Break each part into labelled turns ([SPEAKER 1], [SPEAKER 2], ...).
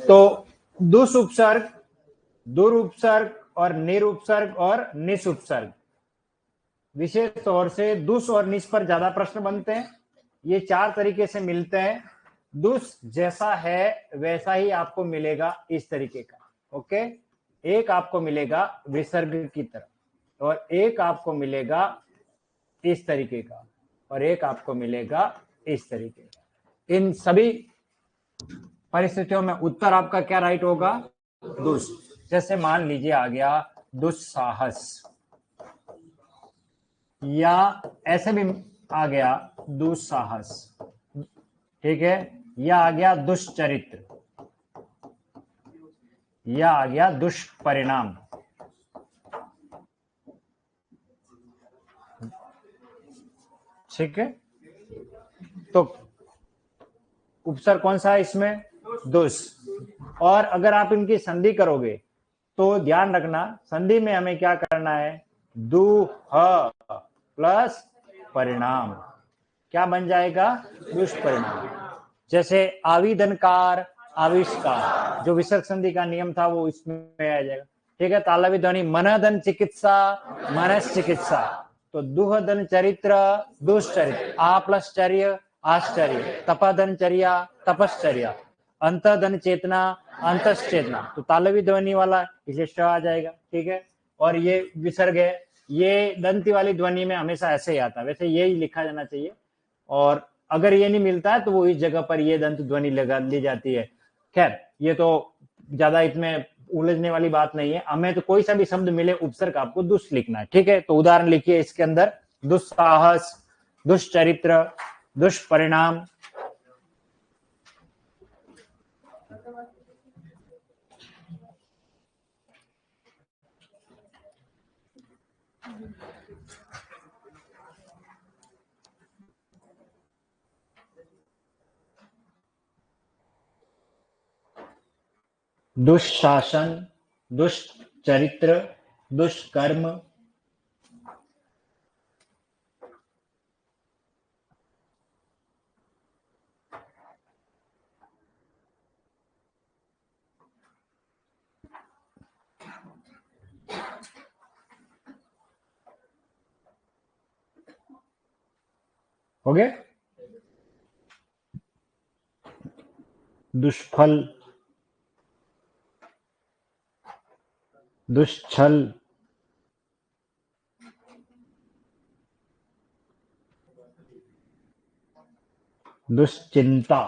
[SPEAKER 1] तो दुस उपसर्ग, दुर उपसर्ग और निरुपसर्ग और निस उपसर्ग, विशेष तौर से दुस और निस पर ज्यादा प्रश्न बनते हैं। ये 4 तरीके से मिलते हैं। दुस जैसा है वैसा ही आपको मिलेगा इस तरीके का, ओके। एक आपको मिलेगा विसर्ग की तरह और एक आपको मिलेगा इस तरीके का और एक आपको मिलेगा इस तरीके का। इन सभी परिस्थितियों में उत्तर आपका क्या राइट होगा? दुस। जैसे मान लीजिए आ गया दुस्साहस, या ऐसे भी आ गया दुस्साहस, ठीक है, या आ गया दुष्चरित्र, या आ गया दुष्परिणाम। ठीक है, तो उपसर्ग कौन सा है इसमें? दुस। और अगर आप इनकी संधि करोगे तो ध्यान रखना, संधि में हमें क्या करना है? दुह प्लस परिणाम, क्या बन जाएगा? दुष्परिणाम। जैसे आविदनकार, आविष्कार, जो विसर्ग संधि का नियम था वो इसमें आ जाएगा। ठीक है, तालव्य ध्वनि मनदन चिकित्सा, मनश्चिकित्सा, तो दुहदन चरित्र, दुष्चरित्र, आ प्लस चर्य, आश्चर्य, तपदन चर्या, तपश्चर्या, अंतदन चेतना, अंतश्चेतना, तो तालव्य ध्वनि वाला इसलिए श आ जाएगा। ठीक है, और ये विसर्ग है, ये दंती वाली ध्वनि में हमेशा ऐसे ही आता है, वैसे यही लिखा जाना चाहिए। और अगर ये नहीं मिलता है तो वो इस जगह पर ये दंत ध्वनि लगा ली जाती है। खैर, ये तो ज्यादा इसमें उलझने वाली बात नहीं है। हमें तो कोई सा भी शब्द मिले उपसर्ग आपको दुष् लिखना है। ठीक है, तो उदाहरण लिखिए इसके अंदर, दुस्साहस, दुष्चरित्र, दुष्परिणाम। दुष्शासन, दुष्चरित्र, दुष्कर्म। हो गए? दुष्फल, दुष्छल, दुश्चिंता।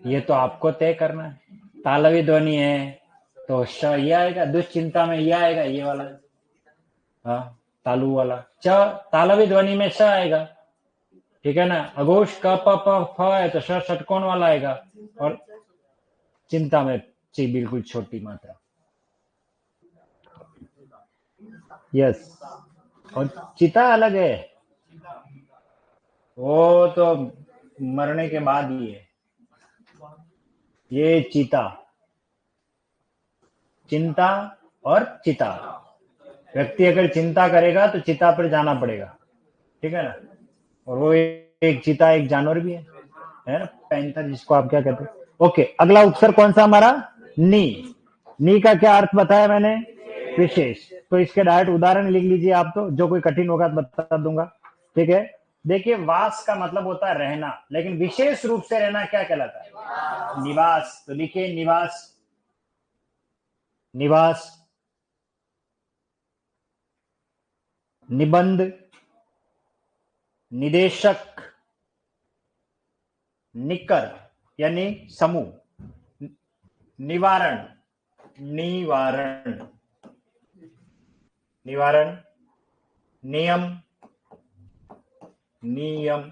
[SPEAKER 1] ये तो आपको तय करना है। तालवी ध्वनि है तो श ये आएगा, दुश्चिंता में ये आएगा, ये वाला, हाँ, तालु वाला। च तालवी ध्वनि में श आएगा, ठीक है ना। अघोष क प प फ है तो श षटकोण वाला आएगा, और चिंता में ची बिल्कुल छोटी मात्रा। यस, और चिता अलग है, वो तो मरने के बाद ही है। ये चिता, चिंता और चिता, व्यक्ति अगर चिंता करेगा तो चिता पर जाना पड़ेगा, ठीक है ना। और वो एक चिता एक जानवर भी है ना, पैंथर जिसको आप क्या कहते हैं। ओके, अगला उपसर्ग कौन सा हमारा? नी। नी का क्या अर्थ बताया मैंने? विशेष। तो इसके डायरेक्ट उदाहरण लिख लीजिए आप, तो जो कोई कठिन होगा तो बता दूंगा। ठीक है, देखिए, वास का मतलब होता है रहना, लेकिन विशेष रूप से रहना क्या कहलाता है? निवास। तो लिखिए निवास, निवास। निबंध, निदेशक, निकर यानी समूह, निवारण, निवारण, निवारण, नियम, नियम,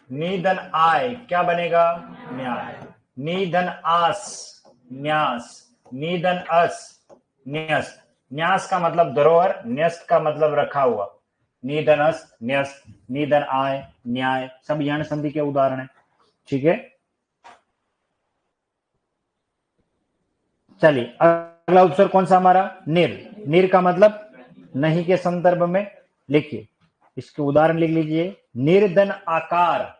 [SPEAKER 1] निधन आय क्या बनेगा? न्याय। निधन आस, न्यास। निधन अस, न्यस्त। न्यास का मतलब धरोहर, न्यस्त का मतलब रखा हुआ। निधन अस, न्यस्त, निधन आय, न्याय, सब यण संधि के उदाहरण है। ठीक है, चलिए अगला उपसर्ग कौन सा हमारा? निर। निर का मतलब नहीं के संदर्भ में। लिखिए, इसके उदाहरण लिख लीजिए। निर्धन आकार,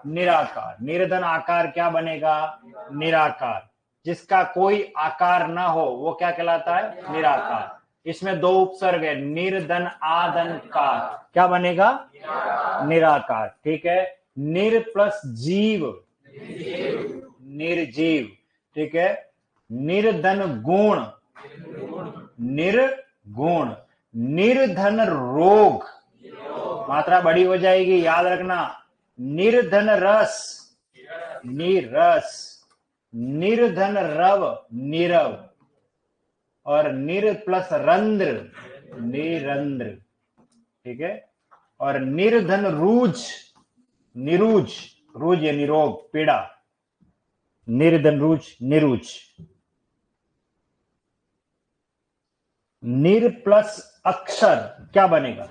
[SPEAKER 1] निराकार। निर्धन आकार क्या बनेगा? निराकार। जिसका कोई आकार ना हो वो क्या कहलाता है? निराकार। इसमें दो उपसर्ग है, निर्धन आदन कार, क्या बनेगा? निराकार। ठीक है। निर प्लस जीव, निर्जीव। ठीक है। निर्धन गुण, निर्गुण। निर्धन रोग, मात्रा बड़ी हो जाएगी, याद रखना। निर्धन रस, नीरस। निर्धन रव, नीरव। और निर प्लस रंध्र, निरंध्र। ठीक है। और निर्धन रूज, निरूज। रूज या निरोग, पीड़ा। निर्धन रूज, निरूज। निर प्लस अक्षर क्या बनेगा?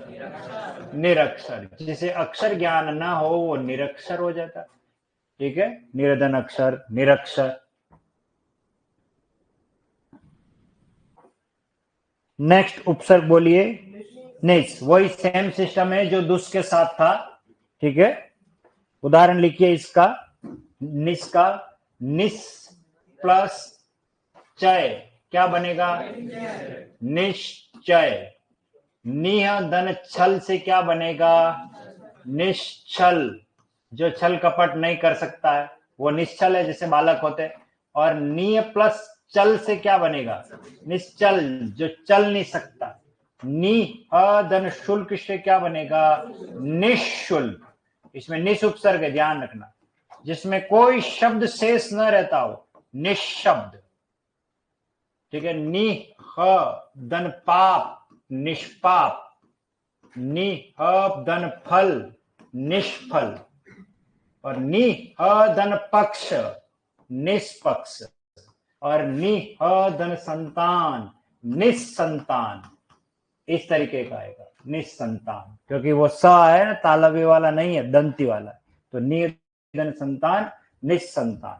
[SPEAKER 1] निरक्षर। जिसे अक्षर ज्ञान ना हो वो निरक्षर हो जाता। ठीक है। निर्धन अक्षर, निरक्षर। नेक्स्ट उपसर्ग बोलिए, निस। वही सेम सिस्टम है जो दुस के साथ था। ठीक है। उदाहरण लिखिए इसका, निस का। निस प्लस चय क्या बनेगा? निश्चय। निह धन छल से क्या बनेगा? निश्चल। जो छल कपट नहीं कर सकता है वो निश्चल है, जैसे बालक होते। और निय प्लस चल से क्या बनेगा? निश्चल, जो चल नहीं सकता। नि धन शुल्क से क्या बनेगा? निशुल्क। इसमें निस उपसर्ग है, ध्यान रखना। जिसमें कोई शब्द शेष न रहता हो, निशब्द। ठीक है। नि धन पाप, निष्पाप। नि धन फल, निष्फल। और नि धन पक्ष, निष्पक्ष। और नि धन संतान, निसंतान। इस तरीके का आएगा निसंतान, क्योंकि वो स है ना, तालव्य वाला नहीं है, दंती वाला। तो नि धन संतान, निसंतान।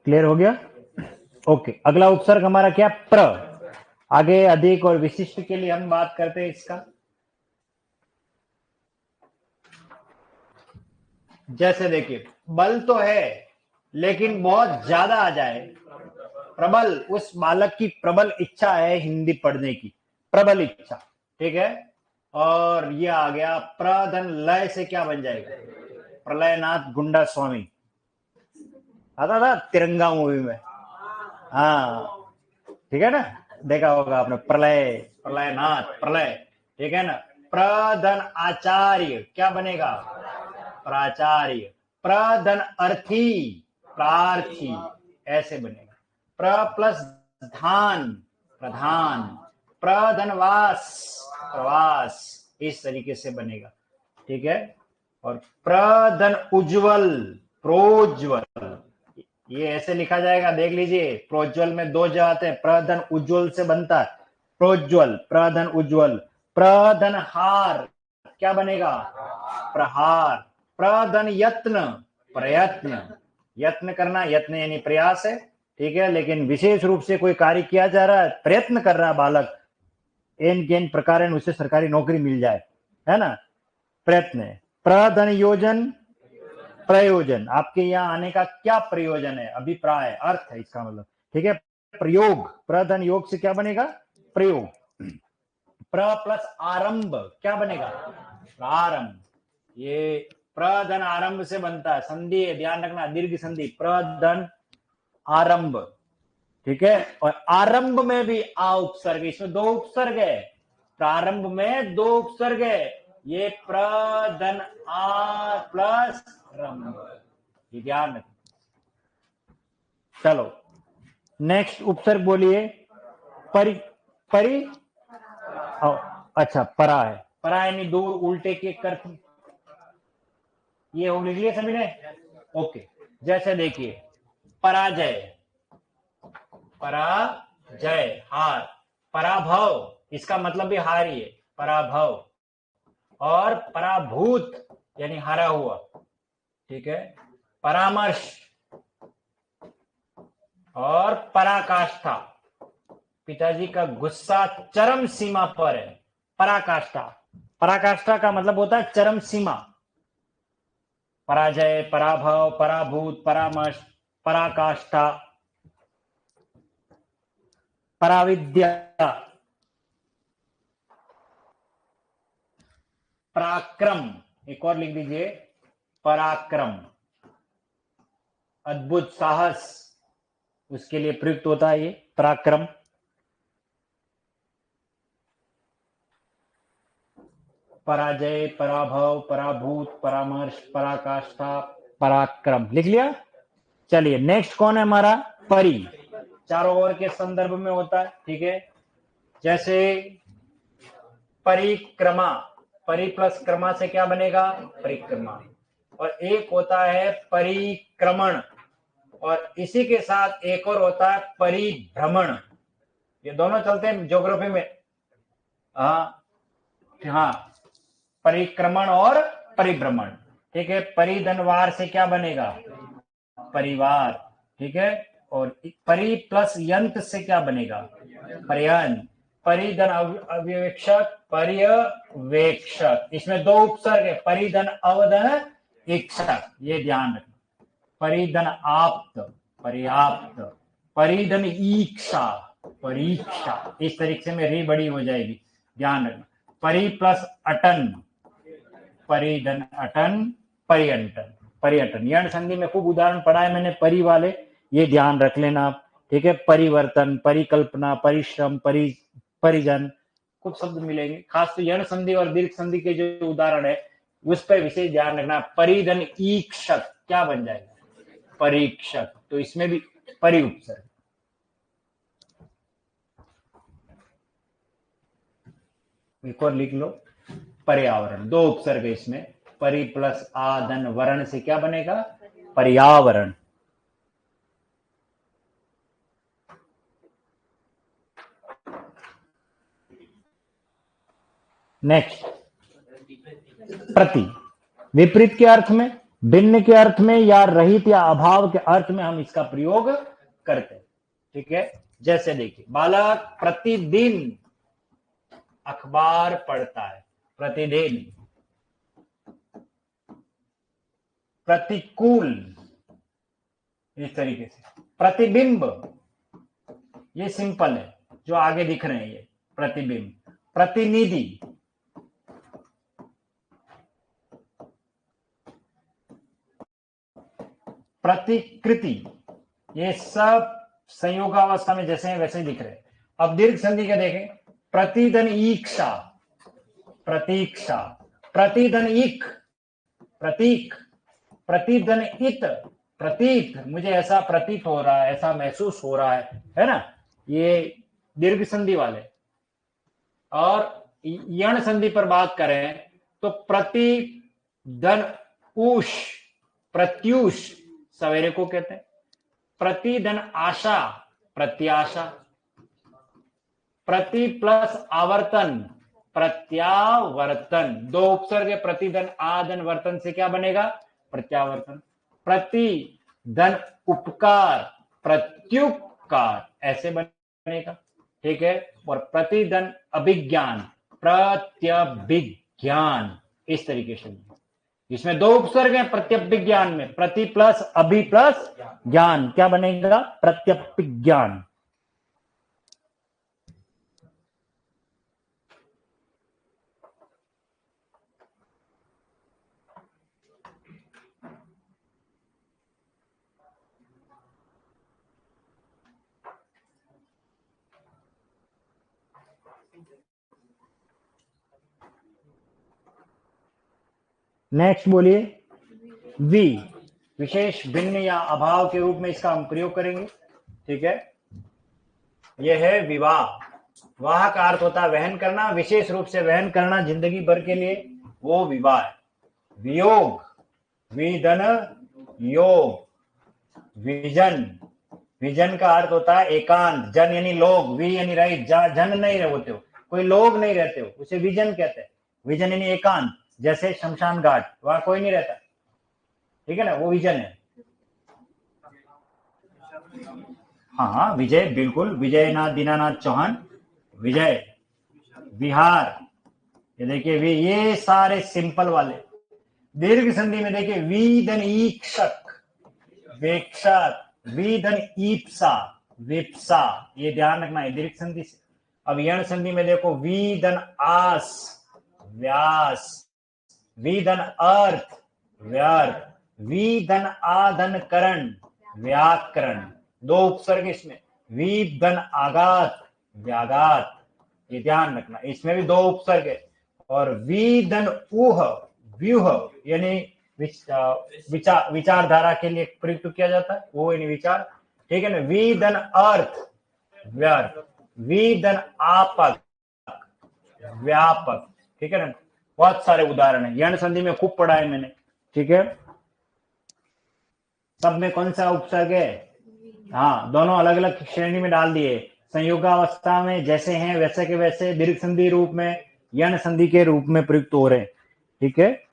[SPEAKER 1] क्लियर हो गया? ओके। अगला उपसर्ग हमारा क्या? प्र। आगे अधिक और विशिष्ट के लिए हम बात करते हैं इसका। जैसे देखिए, बल तो है लेकिन बहुत ज्यादा आ जाए, प्रबल। उस बालक की प्रबल इच्छा है हिंदी पढ़ने की, प्रबल इच्छा। ठीक है। और ये आ गया प्रधन लय से क्या बन जाएगा? प्रलयनाथ गुंडा स्वामी आता था तिरंगा मूवी में। हाँ, ठीक है ना, देखा होगा आपने। प्रलय, प्रलयनाथ, प्रलय। ठीक है ना। प्रधन आचार्य क्या बनेगा? प्राचार्य। प्रधन अर्थी, प्रार्थी। ऐसे बनेगा। प्र प्लस धान, प्रधान। प्रधनवास, प्रवास। इस तरीके से बनेगा। ठीक है। और प्रधन उज्जवल, प्रोज्वल। ये ऐसे लिखा जाएगा, देख लीजिए। प्रोज्वल में दो ज आते हैं, प्रधन उज्जवल से बनता है प्रोज्वल, प्रधन उज्जवल। प्रधन हार क्या बनेगा? प्रहार। प्रधन यत्न, प्रयत्न। यत्न करना, यत्न यानी प्रयास है। ठीक है। लेकिन विशेष रूप से कोई कार्य किया जा रहा है, प्रयत्न कर रहा है बालक, एन केन प्रकार उसे सरकारी नौकरी मिल जाए, है ना, प्रयत्न है। प्रधन योजन, प्रयोजन। आपके यहाँ आने का क्या प्रयोजन है? अभिप्राय, अर्थ है इसका मतलब। ठीक है। प्रयोग, प्रधन योग से क्या बनेगा? प्रयोग। प्र प्लस आरंभ क्या बनेगा? प्रारंभ। ये प्रधन आरंभ से बनता है, संधि है, ध्यान रखना, दीर्घ संधि। प्रधन आरंभ। ठीक है। और आरंभ में भी आ उपसर्ग, इसमें दो उपसर्ग है। प्रारंभ में दो उपसर्ग है। ये प्रधन आ प्लस रंभ, ये ध्यान रखना। चलो नेक्स्ट उपसर्ग बोलिए। परि, परि, अच्छा परा है। परा यानी दूर, उल्टे के करती। ये हो लिख लिया सभी ने? ओके। जैसे देखिए, पराजय, पराजय हार, पराभव इसका मतलब भी हार ही है, पराभव, और पराभूत यानी हारा हुआ, ठीक है, परामर्श और पराकाष्ठा, पिताजी का गुस्सा चरम सीमा पर है, पराकाष्ठा, पराकाष्ठा का मतलब होता है चरम सीमा, पराजय, पराभव, पराभूत, परामर्श, पराकाष्ठा, पराविद्या, पराक्रम, एक और लिख दीजिए, पराक्रम, अद्भुत साहस, उसके लिए प्रयुक्त होता है ये पराक्रम, पराजय, पराभव, पराभूत, परामर्श, पराकाष्ठा, पराक्रम, लिख लिया। चलिए नेक्स्ट कौन है हमारा, परि, चारों ओर के संदर्भ में होता है, ठीक है, जैसे परिक्रमा, परि प्लस क्रमा से क्या बनेगा, परिक्रमा, और एक होता है परिक्रमण, और इसी के साथ एक और होता है परिभ्रमण, ये दोनों चलते हैं ज्योग्राफी में, हाँ, परिक्रमण और परिभ्रमण, ठीक है, परिधनवार से क्या बनेगा, परिवार, ठीक है, और परि प्लस यंत्र से क्या बनेगा, पर्यंत, परिधन अव्यवेक्षक, पर्यवेक्षक, इसमें दो उपसर्ग है, परिधन अवधन इक्षक, ये ध्यान रखना, परिधन आप्त, पर्याप्त, परिधन ईक्षा, परीक्षा, इस तरीके में री बड़ी हो जाएगी, ध्यान रखना, परि प्लस अटन, परिधन अटन, पर्यटन, पर्यटन, यण संधि में खूब उदाहरण पढ़ा है मैंने परि वाले, ये ध्यान रख लेना आप, ठीक है, परिवर्तन, परिकल्पना, परिश्रम, परिजन, कुछ शब्द मिलेंगे, खास तो यण संधि और दीर्घ संधि के जो उदाहरण है उस पर विशेष ध्यान रखना, परिधन ईक्षक क्या बन जाएगा, परीक्षक, तो इसमें भी परि उपसर्ग, एक और लिख लो, पर्यावरण, दो उपसर्ग इसमें, परि प्लस आदन वर्ण से क्या बनेगा, पर्यावरण, नेक्स्ट प्रति, विपरीत के अर्थ में, भिन्न के अर्थ में, या रहित या अभाव के अर्थ में हम इसका प्रयोग करते हैं, ठीक है, जैसे देखिए, बालक प्रतिदिन अखबार पढ़ता है, प्रतिदिन, प्रतिकूल, इस तरीके से, प्रतिबिंब, ये सिंपल है जो आगे दिख रहे हैं, ये प्रतिबिंब, प्रतिनिधि, प्रतिकृति, ये सब संयोगावस्था में जैसे हैं वैसे ही दिख रहे हैं। अब दीर्घ संधि का देखें, प्रतिधन ईक्षा, प्रतीक्षा, प्रतिधन इक, प्रतीक, प्रतिधन इत, प्रतीत, मुझे ऐसा प्रतीत हो रहा है, ऐसा महसूस हो रहा है ना, ये दीर्घ संधि वाले। और यण संधि पर बात करें तो प्रतिधन उष, प्रत्युष सवेरे को कहते हैं, प्रतिधन आशा, प्रत्याशा, प्रति प्लस आवर्तन, प्रत्यावर्तन, दो उपसर्ग प्रतिधन आधन वर्तन से क्या बनेगा, प्रत्यावर्तन, प्रतिधन उपकार, प्रत्युपकार, ऐसे बनेगा, ठीक है, और प्रतिधन अभिज्ञान, प्रत्यभिज्ञान, इस तरीके से, इसमें दो उपसर्ग हैं प्रत्यभिज्ञान में, प्रति प्लस अभि प्लस ज्ञान, क्या बनेगा, प्रत्यभिज्ञान। नेक्स्ट बोलिए, वी, विशेष, भिन्न या अभाव के रूप में इसका हम प्रयोग करेंगे, ठीक है, यह है विवाह, वाह का अर्थ होता है वहन करना, विशेष रूप से वहन करना जिंदगी भर के लिए, वो विवाह है। वियोग, विधन योग, विजन, विजन का अर्थ होता है एकांत, जन यानी लोग, वी यानी रहित, जन नहीं होते हो, कोई लोग नहीं रहते हो, उसे विजन कहते हैं। विजन यानी एकांत, जैसे शमशान घाट, वहां कोई नहीं रहता, ठीक है ना, वो विजन है। हाँ विजय, बिल्कुल, विजयनाथ दीनानाथ चौहान, विजय विहार, ये देखिए ये सारे सिंपल वाले। दीर्घ संधि में देखिए वीधन ईक्षक, वेक्षक, वीधन ईप्सा, विप्सा, ये ध्यान रखना है दीर्घ संधि से। अब यण संधि में देखो वीधन आस, व्यास, वीधन अर्थ, व्यर्थ, वीधन आधन करण, व्याकरण, दो उपसर्ग इसमें, वीधन आघात, व्याघात, ये ध्यान रखना, इसमें भी दो उपसर्ग है। और वीधन ऊह, व्यूह यानी विचारधारा के लिए प्रयुक्त किया जाता है, वो यानी विचार, ठीक है ना। वीधन अर्थ, व्यर्थ, वीधन आपक, व्यापक, ठीक है ना। बहुत सारे उदाहरण है, यण संधि में खूब पढ़ा है मैंने, ठीक है। सब में कौन सा उपसर्ग है? हाँ, दोनों अलग अलग श्रेणी में डाल दिए। संयोगावस्था में जैसे हैं वैसे के वैसे दीर्घ संधि रूप में, यण संधि के रूप में प्रयुक्त हो रहे हैं, ठीक है।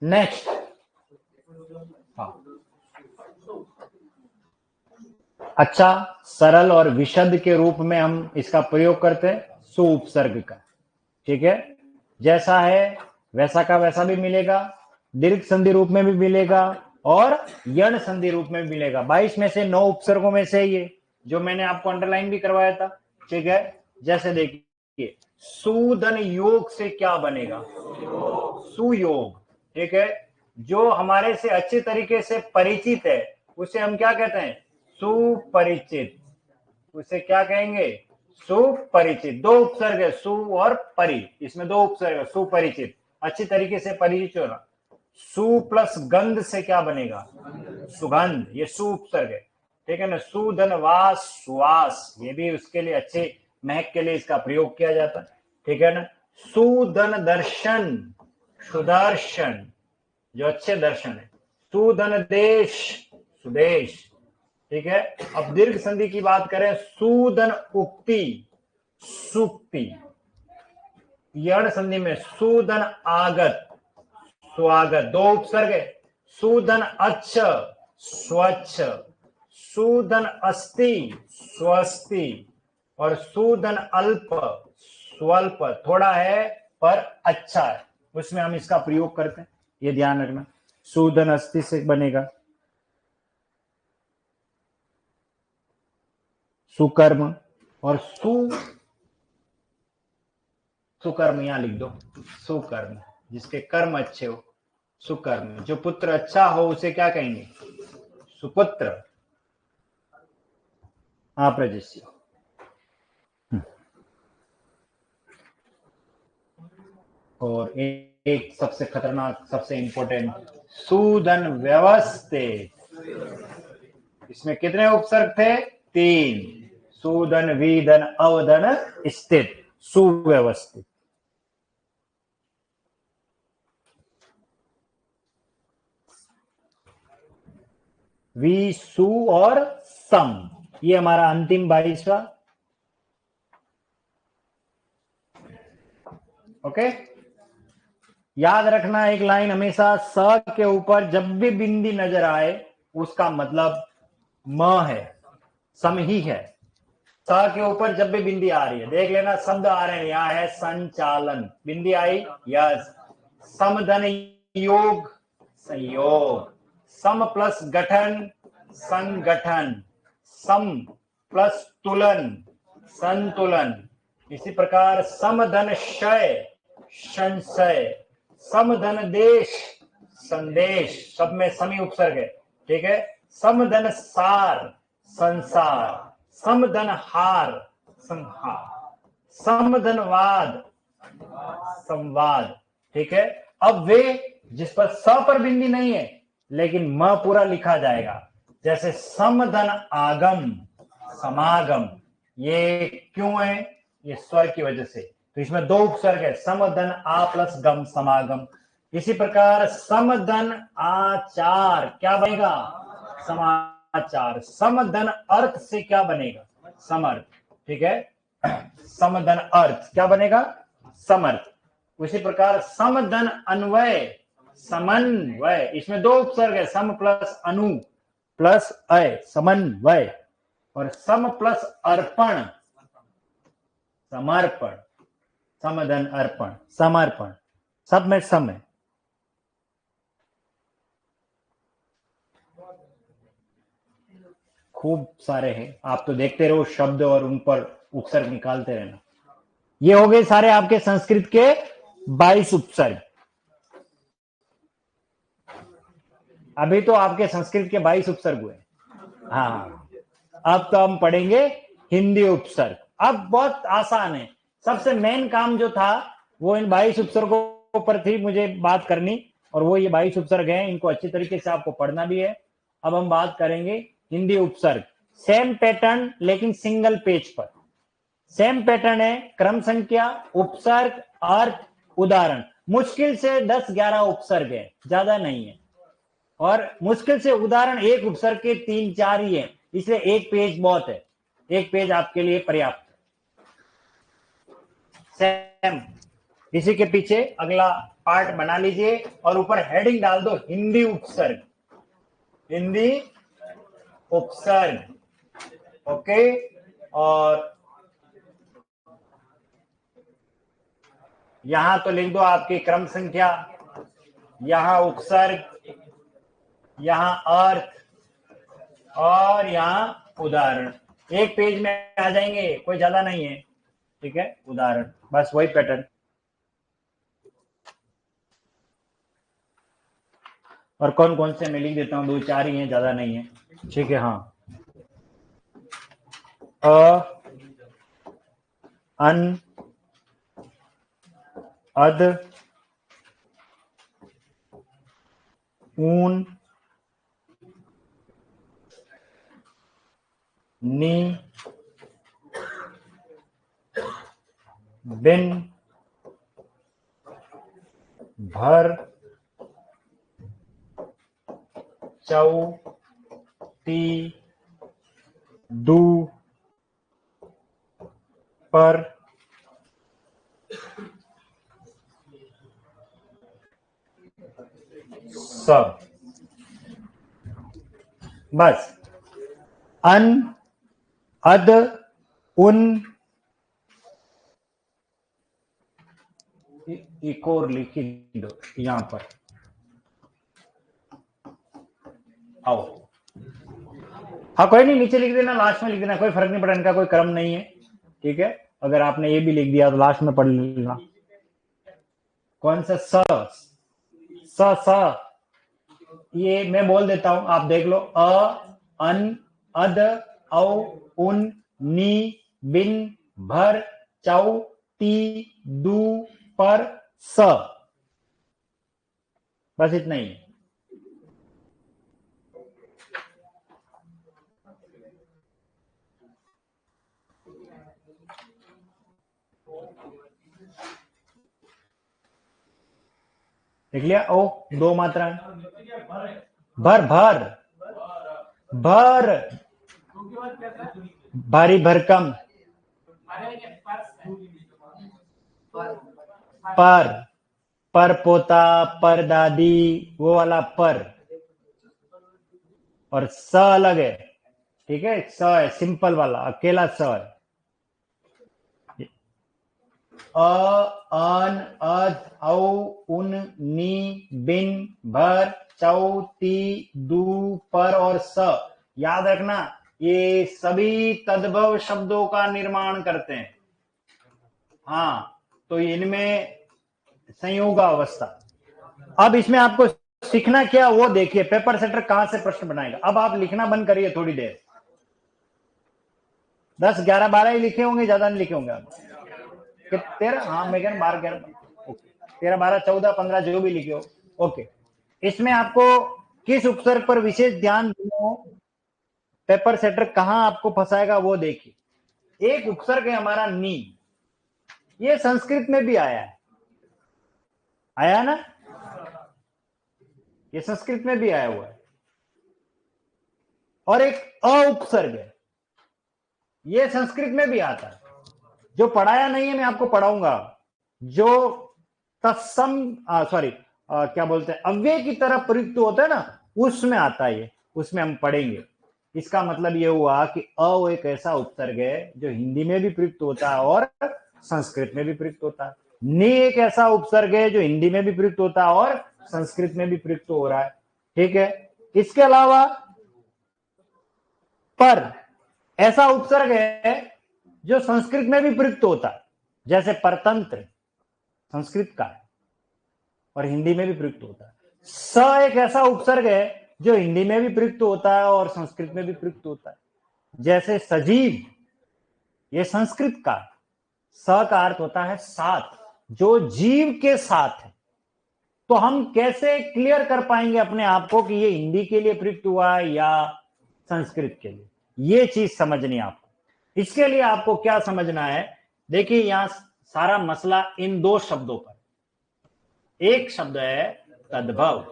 [SPEAKER 1] नेक्स्ट, हाँ, अच्छा, सरल और विशद के रूप में हम इसका प्रयोग करते हैं सु उपसर्ग का, ठीक है। जैसा है वैसा का वैसा भी मिलेगा, दीर्घ संधि रूप में भी मिलेगा और यण संधि रूप में भी मिलेगा। 22 में से 9 उपसर्गों में से ये जो मैंने आपको अंडरलाइन भी करवाया था, ठीक है। जैसे देखिए सुधन योग से क्या बनेगा? सुयोग, ठीक है। जो हमारे से अच्छे तरीके से परिचित है उसे हम क्या कहते हैं? सुपरिचित, उसे क्या कहेंगे? सुपरिचित। दो उपसर्ग है, सु और परि, इसमें दो उपसर्ग है, सुपरिचित, अच्छी तरीके से परिचित होना। सु प्लस गंध से क्या बनेगा? सुगंध, ये सु उपसर्ग है, ठीक है ना। सुधन वास, सुवास, ये भी उसके लिए अच्छे महक के लिए इसका प्रयोग किया जाता है, ठीक है ना। सुधन दर्शन, सुदर्शन, जो अच्छे दर्शन है। सुधन देश, सुदेश, ठीक है। अब दीर्घ संधि की बात करें, सुधन उक्ति, सुक्ति। यण संधि में सुधन आगत, स्वागत, दो उपसर्ग है। सुधन अच्छ, स्वच्छ, सुधन अस्ति, स्वस्ति, और सुधन अल्प, स्वल्प, थोड़ा है पर अच्छा है, उसमें हम इसका प्रयोग करते हैं, ये ध्यान रखना। सुधन अस्ति से बनेगा सुकर्म, और सुकर्म यहां लिख दो, सुकर्म, जिसके कर्म अच्छे हो, सुकर्म। जो पुत्र अच्छा हो उसे क्या कहेंगे? सुपुत्र। हाँ प्रजस्य। और एक सबसे खतरनाक, सबसे इंपॉर्टेंट, सुधन व्यवस्थित। इसमें कितने उपसर्ग थे? 3, सुधन, विधन, अवधन, स्थित, सुव्यवस्थित। वि, सु और सम, ये हमारा अंतिम 22वां, ओके। याद रखना एक लाइन हमेशा, स के ऊपर जब भी बिंदी नजर आए उसका मतलब म है, सम ही है। स के ऊपर जब भी बिंदी आ रही है, देख लेना शब्द आ रहे हैं, यहां है संचालन, बिंदी आई, यस। समधन योग, संयोग। सम प्लस गठन, संगठन। सम प्लस तुलन, संतुलन। इसी प्रकार समधन क्षय, संशय। समधन देश, संदेश, सब में समी उपसर्ग है, ठीक है। समधन सार, संसार। समधन हार, संहार। समधनवाद, संवाद, ठीक है। अब वे जिस पर स पर बिंदी नहीं है लेकिन म पूरा लिखा जाएगा, जैसे समधन आगम, समागम, ये क्यों है? ये स्वर की वजह से, तो इसमें दो उपसर्ग है, सम धन आ प्लस गम, समागम। इसी प्रकार समधन आचार क्या बनेगा, समाचार। समधन अर्थ से क्या बनेगा, समर्थ। ठीक है, समधन अर्थ क्या बनेगा, समर्थ। उसी प्रकार समधन अन्वय, समन्वय। इसमें दो उपसर्ग है, सम प्लस अनु प्लस अय, समन्वय। और सम प्लस अर्पण, समर्पण। समधन अर्पण, समर्पण, सब में सम है। खूब सारे हैं, आप तो देखते रहो शब्द और उन पर उपसर्ग निकालते रहना। ये हो गए सारे आपके संस्कृत के 22 उपसर्ग। अभी तो आपके संस्कृत के 22 उपसर्ग हुए। हाँ, अब तो हम पढ़ेंगे हिंदी उपसर्ग। अब बहुत आसान है, सबसे मेन काम जो था वो इन 22 उपसर्गों पर थी मुझे बात करनी, और वो ये 22 उपसर्ग हैं, इनको अच्छी तरीके से आपको पढ़ना भी है। अब हम बात करेंगे हिंदी उपसर्ग। सेम पैटर्न लेकिन सिंगल पेज पर। सेम पैटर्न है, क्रम संख्या, उपसर्ग, अर्थ, उदाहरण। मुश्किल से 10-11 उपसर्ग है, ज्यादा नहीं है। और मुश्किल से उदाहरण एक उपसर्ग के 3-4 ही है, इसलिए एक पेज बहुत है, एक पेज आपके लिए पर्याप्त है। सेम, इसी के पीछे अगला पार्ट बना लीजिए और ऊपर हेडिंग डाल दो, हिंदी उपसर्ग, हिंदी उपसर्ग। ओके, और यहां तो लिख दो आपकी क्रम संख्या, यहां उपसर्ग, यहां अर्थ और यहां उदाहरण। एक पेज में आ जाएंगे, कोई ज्यादा नहीं है। ठीक है, उदाहरण, बस वही पैटर्न। और कौन कौन से मैं लिख देता हूं, 2-4 ही हैं, ज्यादा नहीं है। ठीक है, हाँ, अन, अद, ऊन, नी, बिन, भर, चौ, ती, दू, पर, सब। बस अन, अद, उन, एक और लिख दो यहां पर, आओ। हाँ, कोई नहीं, नीचे लिख देना, लास्ट में लिख देना, कोई फर्क नहीं पड़ा, इनका कोई क्रम नहीं है। ठीक है, अगर आपने ये भी लिख दिया तो लास्ट में पढ़ लेना। कौन सा, स, ये मैं बोल देता हूं, आप देख लो। अ, अन, अद, औ, उन, नी, बिन, भर, चौ, ती, दू, पर, स। बस इतना ही। देख लिया, ओ, दो मात्रा। भर, भर, भर, भारी भरकम, पर पोता, पर दादी, वो वाला पर। और स अलग है, ठीक है, स है सिंपल वाला, अकेला स है। अ, अन, अद, औ, उन, नी, बिन, भर, चौ, ती, दू, पर और स। याद रखना, ये सभी तद्भव शब्दों का निर्माण करते हैं। हाँ, तो इनमें संयोग अवस्था। अब इसमें आपको सीखना क्या, वो देखिए, पेपर सेटर कहां से प्रश्न बनाएगा। अब आप लिखना बंद करिए थोड़ी देर, 10, 11, 12 ही लिखे होंगे, ज्यादा नहीं लिखे होंगे आप। 13, हाँ मैं कह रहा 12, 11, 13, 12, 14, 15 जो भी लिखे हो। ओके, इसमें आपको किस उपसर्ग पर विशेष ध्यान देना, पेपर सेटर कहां आपको फंसाएगा वो देखिए। एक उपसर्ग है हमारा नी, ये संस्कृत में भी आया है, आया ना, ये संस्कृत में भी आया हुआ है। और एक अ उपसर्ग है, ये संस्कृत में भी आता है, जो पढ़ाया नहीं है मैं आपको पढ़ाऊंगा, जो तत्सम सॉरी क्या बोलते हैं अव्यय की तरह प्रयुक्त होता है ना, उसमें आता है ये, उसमें हम पढ़ेंगे। इसका मतलब ये हुआ कि अ एक ऐसा उपसर्ग है जो हिंदी में भी प्रयुक्त होता है और संस्कृत में भी प्रयुक्त होता है। नि एक ऐसा उपसर्ग है जो हिंदी में भी प्रयुक्त होता है और संस्कृत में भी प्रयुक्त हो रहा है, ठीक है। इसके अलावा पर ऐसा उपसर्ग है जो संस्कृत में भी प्रयुक्त होता है, जैसे परतंत्र संस्कृत का है और हिंदी में भी प्रयुक्त होता है। स एक ऐसा उपसर्ग है जो हिंदी में भी प्रयुक्त होता है और संस्कृत में भी प्रयुक्त होता है, जैसे सजीव, ये संस्कृत का, स का अर्थ होता है साथ, जो जीव के साथ है। तो हम कैसे क्लियर कर पाएंगे अपने आप को कि ये हिंदी के लिए प्रयुक्त हुआ है या संस्कृत के लिए, ये चीज समझनी है आपको। इसके लिए आपको क्या समझना है, देखिए यहां सारा मसला इन दो शब्दों पर, एक शब्द है तद्भव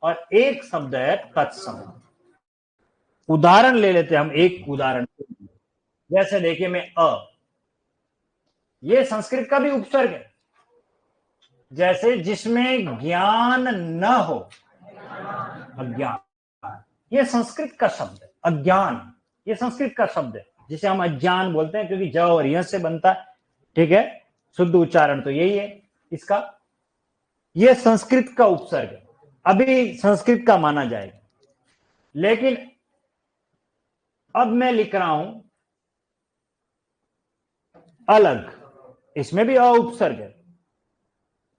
[SPEAKER 1] और एक शब्द है तत्सम। उदाहरण ले लेते हैं हम, एक उदाहरण, जैसे देखिए मैं ये संस्कृत का भी उपसर्ग है, जैसे जिसमें ज्ञान न हो, अज्ञान, ये संस्कृत का शब्द है। अज्ञान ये संस्कृत का शब्द है, जिसे हम अज्ञान बोलते हैं, क्योंकि ज और य से बनता है, ठीक है, शुद्ध उच्चारण तो यही है इसका। ये संस्कृत का उपसर्ग है, अभी संस्कृत का माना जाएगा। लेकिन अब मैं लिख रहा हूं अलग, इसमें भी अ उपसर्ग है,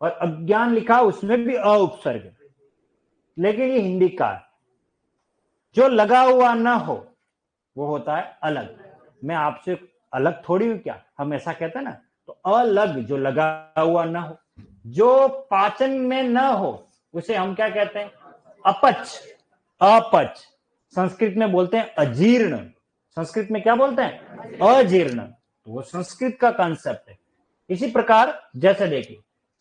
[SPEAKER 1] और अज्ञान लिखा उसमें भी अ उपसर्ग है, लेकिन ये हिंदी का है। जो लगा हुआ ना हो वो होता है अलग। मैं आपसे अलग थोड़ी हूं क्या, हम ऐसा कहते हैं ना, तो अलग जो लगा हुआ ना हो, जो पाचन में ना हो उसे हम क्या कहते हैं, अपच, अपच। संस्कृत में बोलते हैं अजीर्ण, संस्कृत में क्या बोलते हैं, अजीर्ण, तो वो संस्कृत का कॉन्सेप्ट है। इसी प्रकार जैसे देखिए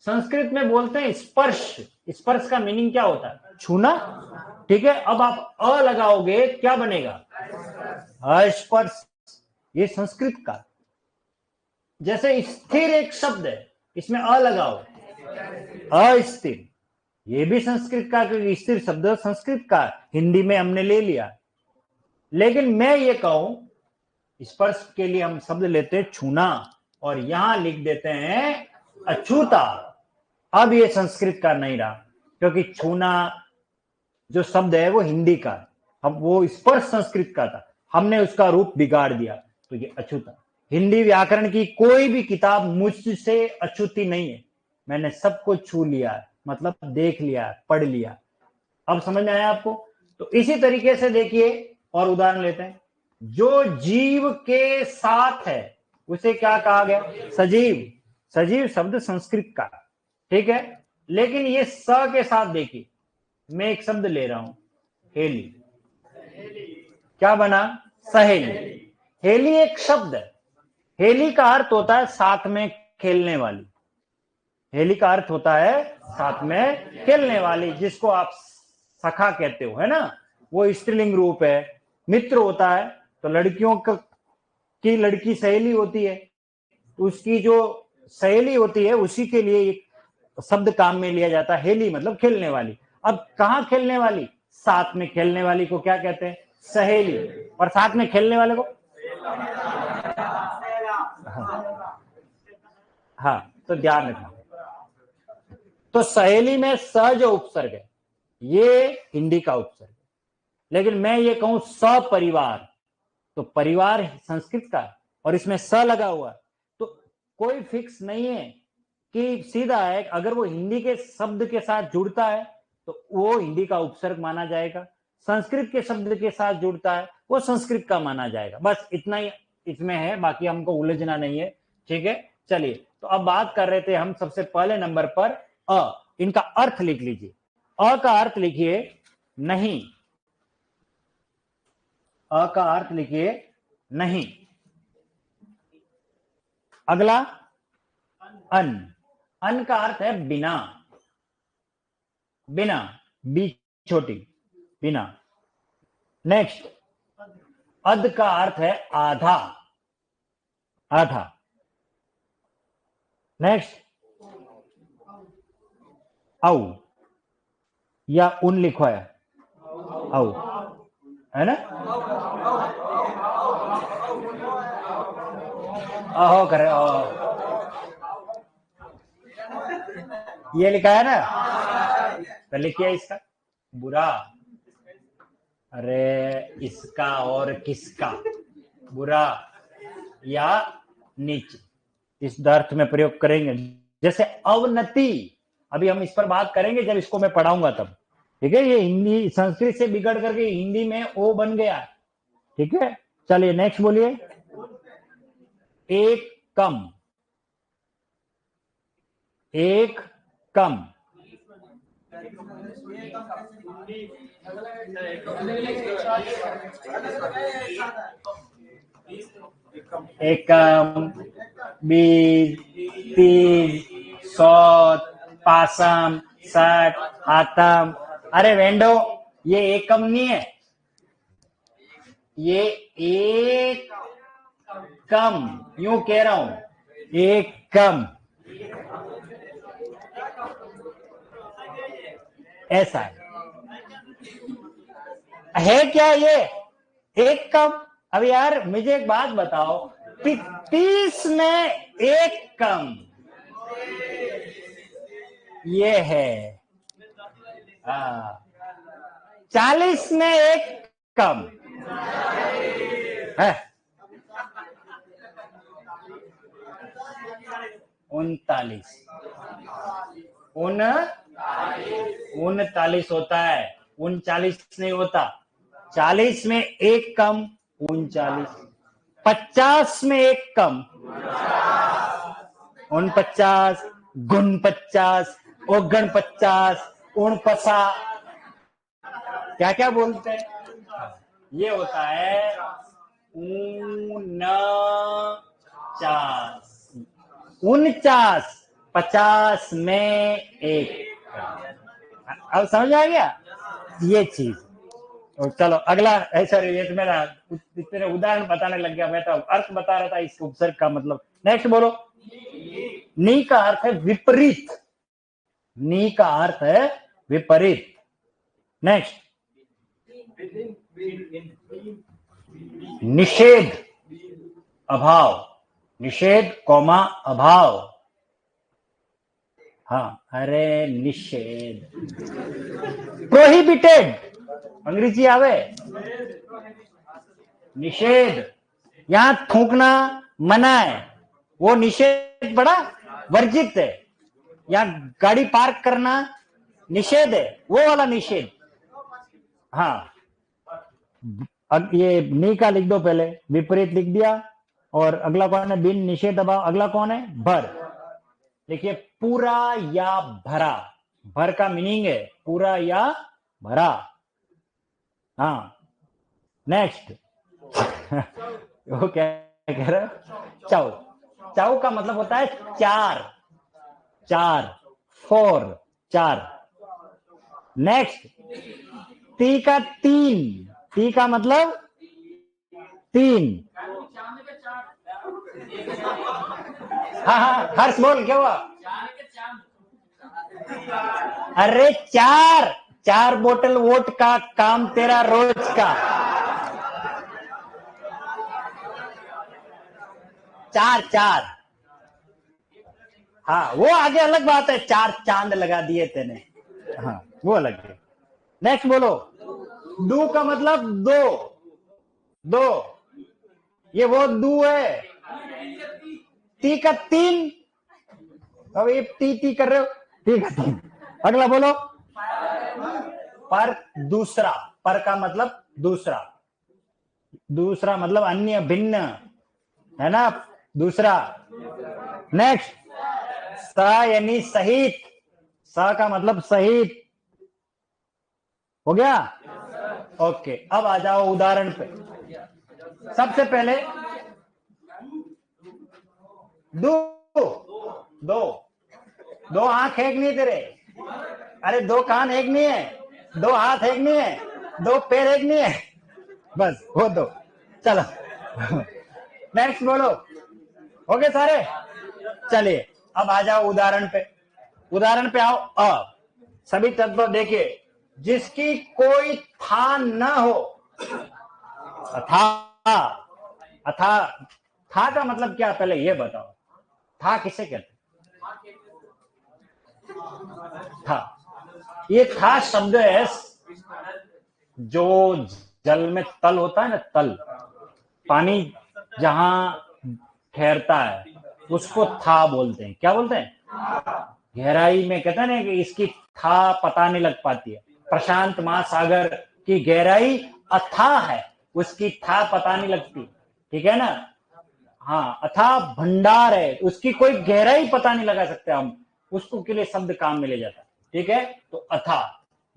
[SPEAKER 1] संस्कृत में बोलते हैं स्पर्श, स्पर्श का मीनिंग क्या होता है, छूना, ठीक है। अब आप अ लगाओगे क्या बनेगा, अस्पर्श, ये संस्कृत का। जैसे स्थिर एक शब्द है, इसमें अ लगाओ, अस्थिर, ये भी संस्कृत का, क्योंकि स्थिर शब्द संस्कृत का, हिंदी में हमने ले लिया। लेकिन मैं ये कहूं, स्पर्श के लिए हम शब्द लेते हैं छूना, और यहां लिख देते हैं अछूता। अब ये संस्कृत का नहीं रहा, क्योंकि छूना जो शब्द है वो हिंदी का है, अब वो स्पर्श संस्कृत का था, हमने उसका रूप बिगाड़ दिया, तो ये अछूता। हिंदी व्याकरण की कोई भी किताब मुझसे अछूती नहीं है, मैंने सबको छू लिया, मतलब देख लिया, पढ़ लिया। अब समझ में आया आपको। तो इसी तरीके से देखिए और उदाहरण लेते हैं, जो जीव के साथ है उसे क्या कहा गया, सजीव। सजीव शब्द संस्कृत का, ठीक है। लेकिन ये स के साथ देखिए, मैं एक शब्द ले रहा हूं, हेली, क्या बना, सहेली। हेली एक शब्द है, हेली का अर्थ होता है साथ में खेलने वाली, हेली का अर्थ होता है साथ में खेलने वाली, जिसको आप सखा कहते हो, है ना, वो स्त्रीलिंग रूप है। मित्र होता है, तो लड़कियों की लड़की सहेली होती है, तो उसकी जो सहेली होती है उसी के लिए एक शब्द काम में लिया जाता है, हेली मतलब खेलने वाली। अब कहां खेलने वाली, साथ में खेलने वाली को क्या कहते हैं, सहेली, और साथ में खेलने वाले को, हाँ, तो ध्यान रखना। तो सहेली में स जो उपसर्ग है ये हिंदी का उपसर्ग है, लेकिन मैं ये कहूं सपरिवार, तो परिवार संस्कृत का, और इसमें स लगा हुआ, तो कोई फिक्स नहीं है कि सीधा है, अगर वो हिंदी के शब्द के साथ जुड़ता है तो वो हिंदी का उपसर्ग माना जाएगा, संस्कृत के शब्द के साथ जुड़ता है वो संस्कृत का माना जाएगा। बस इतना ही इसमें है, बाकी हमको उलझना नहीं है, ठीक है। चलिए, तो अब बात कर रहे थे हम सबसे पहले नंबर पर अ, इनका अर्थ लिख लीजिए। अ का अर्थ लिखिए नहीं, अ का अर्थ लिखिए नहीं। अगला अन, अन का अर्थ है बिना, बिना, बी छोटी, बिना। नेक्स्ट, अध का अर्थ है आधा, आधा। नेक्स्ट, औ, या उन लिखो है, औ, है ना, अहो करे, ये लिखा है ना, तो लिखिए इसका, बुरा, अरे इसका और किसका, बुरा या नीच, इस अर्थ में प्रयोग करेंगे। जैसे अवनति, अभी हम इस पर बात करेंगे जब इसको मैं पढ़ाऊंगा तब, ठीक है। ये हिंदी संस्कृत से बिगड़ करके हिंदी में ओ बन गया, ठीक है। चलिए नेक्स्ट बोलिए, एक कम, एक कम, एकम, बीज, तीज, सौत, पासम, सठ, आतम। अरे वेंडो, ये एकम नहीं है, ये एक कम, यूं कह रहा हूं, एक कम, ऐसा है क्या ये, एक कम। अब यार मुझे एक बात बताओ, 30 में एक कम, ये है, 40 में एक कम है, 39, 39 होता है, 39 नहीं होता। 40 में एक कम 39, 50 में एक कम 49, गुण 50, ओगण 50, 49, क्या क्या बोलते हैं, ये होता है 49, 50 में एक। अब समझ आ गया ये चीज। और चलो अगला, ऐसा ये तो मेरा इतने उदाहरण बताने लग गया, मैं तो अर्थ बता रहा था इस उपसर्ग का मतलब। नेक्स्ट बोलो, नी का अर्थ है विपरीत, नी का अर्थ है विपरीत। नेक्स्ट, निषेध, अभाव, निषेध कौमा अभाव, हाँ, अरे निषेध, प्रोहिबिटेड, अंग्रेजी आवे, निषेध, यहां थूकना मना है, वो निषेध पड़ा, वर्जित है। यहां गाड़ी पार्क करना निषेध है, वो वाला निषेध। हाँ, अब ये नी का लिख दो, पहले विपरीत लिख दिया, और अगला कौन है, बिन, निषेध, अभाव। अगला कौन है, भर। देखिए, पूरा या भरा, भर का मीनिंग है पूरा या भरा। हाँ, नेक्स्ट, वो क्या कह रहे, चाउ, चाउ का मतलब होता है चार, चार, 4, 4। नेक्स्ट, ती का तीन, ती का मतलब तीन। हाँ हाँ, हर्ष बोल, क्या हुआ, अरे चार, 4 बोतल वोट का काम तेरा रोज का, 4, 4। हाँ, वो आगे अलग बात है, 4 चांद लगा दिए तेने, हाँ वो अलग है। नेक्स्ट बोलो, दू का मतलब दो, दो, ये वो दू है। ती का तीन, अब ये ती कर रहे हो, ती का तीन। अगला बोलो, पर, दूसरा, पर का मतलब दूसरा, दूसरा मतलब अन्य, भिन्न, है ना, दूसरा। नेक्स्ट, स यानी सहित, स का मतलब सहित, हो गया। ओके, अब आ जाओ उदाहरण पे। सबसे पहले दो, दो आंख है कि नहीं तेरे? अरे दो कान है कि नहीं है? दो हाथ है कि नहीं है? दो पैर है कि नहीं है? बस वो दो। चलो नेक्स्ट बोलो। हो गए सारे? चलिए अब आ जाओ उदाहरण पे। उदाहरण पे आओ। सभी तत्व देखिए, जिसकी कोई था न हो। अथा अथा था का मतलब क्या, पहले ये बताओ। था किसे कहते? था, ये था शब्द है जो जल में तल होता है ना, तल, पानी जहां ठहरता है उसको था बोलते हैं। क्या बोलते हैं? गहराई में कहते हैं ना कि इसकी था पता नहीं लग पाती है। प्रशांत महासागर की गहराई अथाह है, उसकी था पता नहीं लगती। ठीक है ना? हाँ, अथाह भंडार है, उसकी कोई गहराई पता नहीं लगा सकते हम, उसको के लिए शब्द काम में ले जाता है। ठीक है? तो अथाह,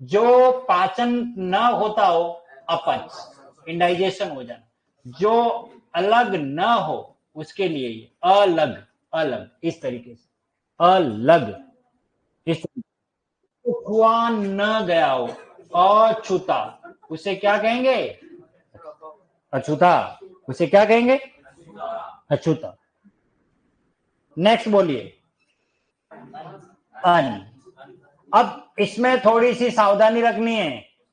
[SPEAKER 1] जो पाचन न होता हो, अपच, इंडाइजेशन हो जाना, जो अलग न हो उसके लिए ये अलग, अलग इस तरीके से, अलग इस तरीके। छुआ न गया हो, अछूता, उसे क्या कहेंगे? अछूता, उसे क्या कहेंगे? अछूता। नेक्स्ट बोलिए, अन। अब इसमें थोड़ी सी सावधानी रखनी है।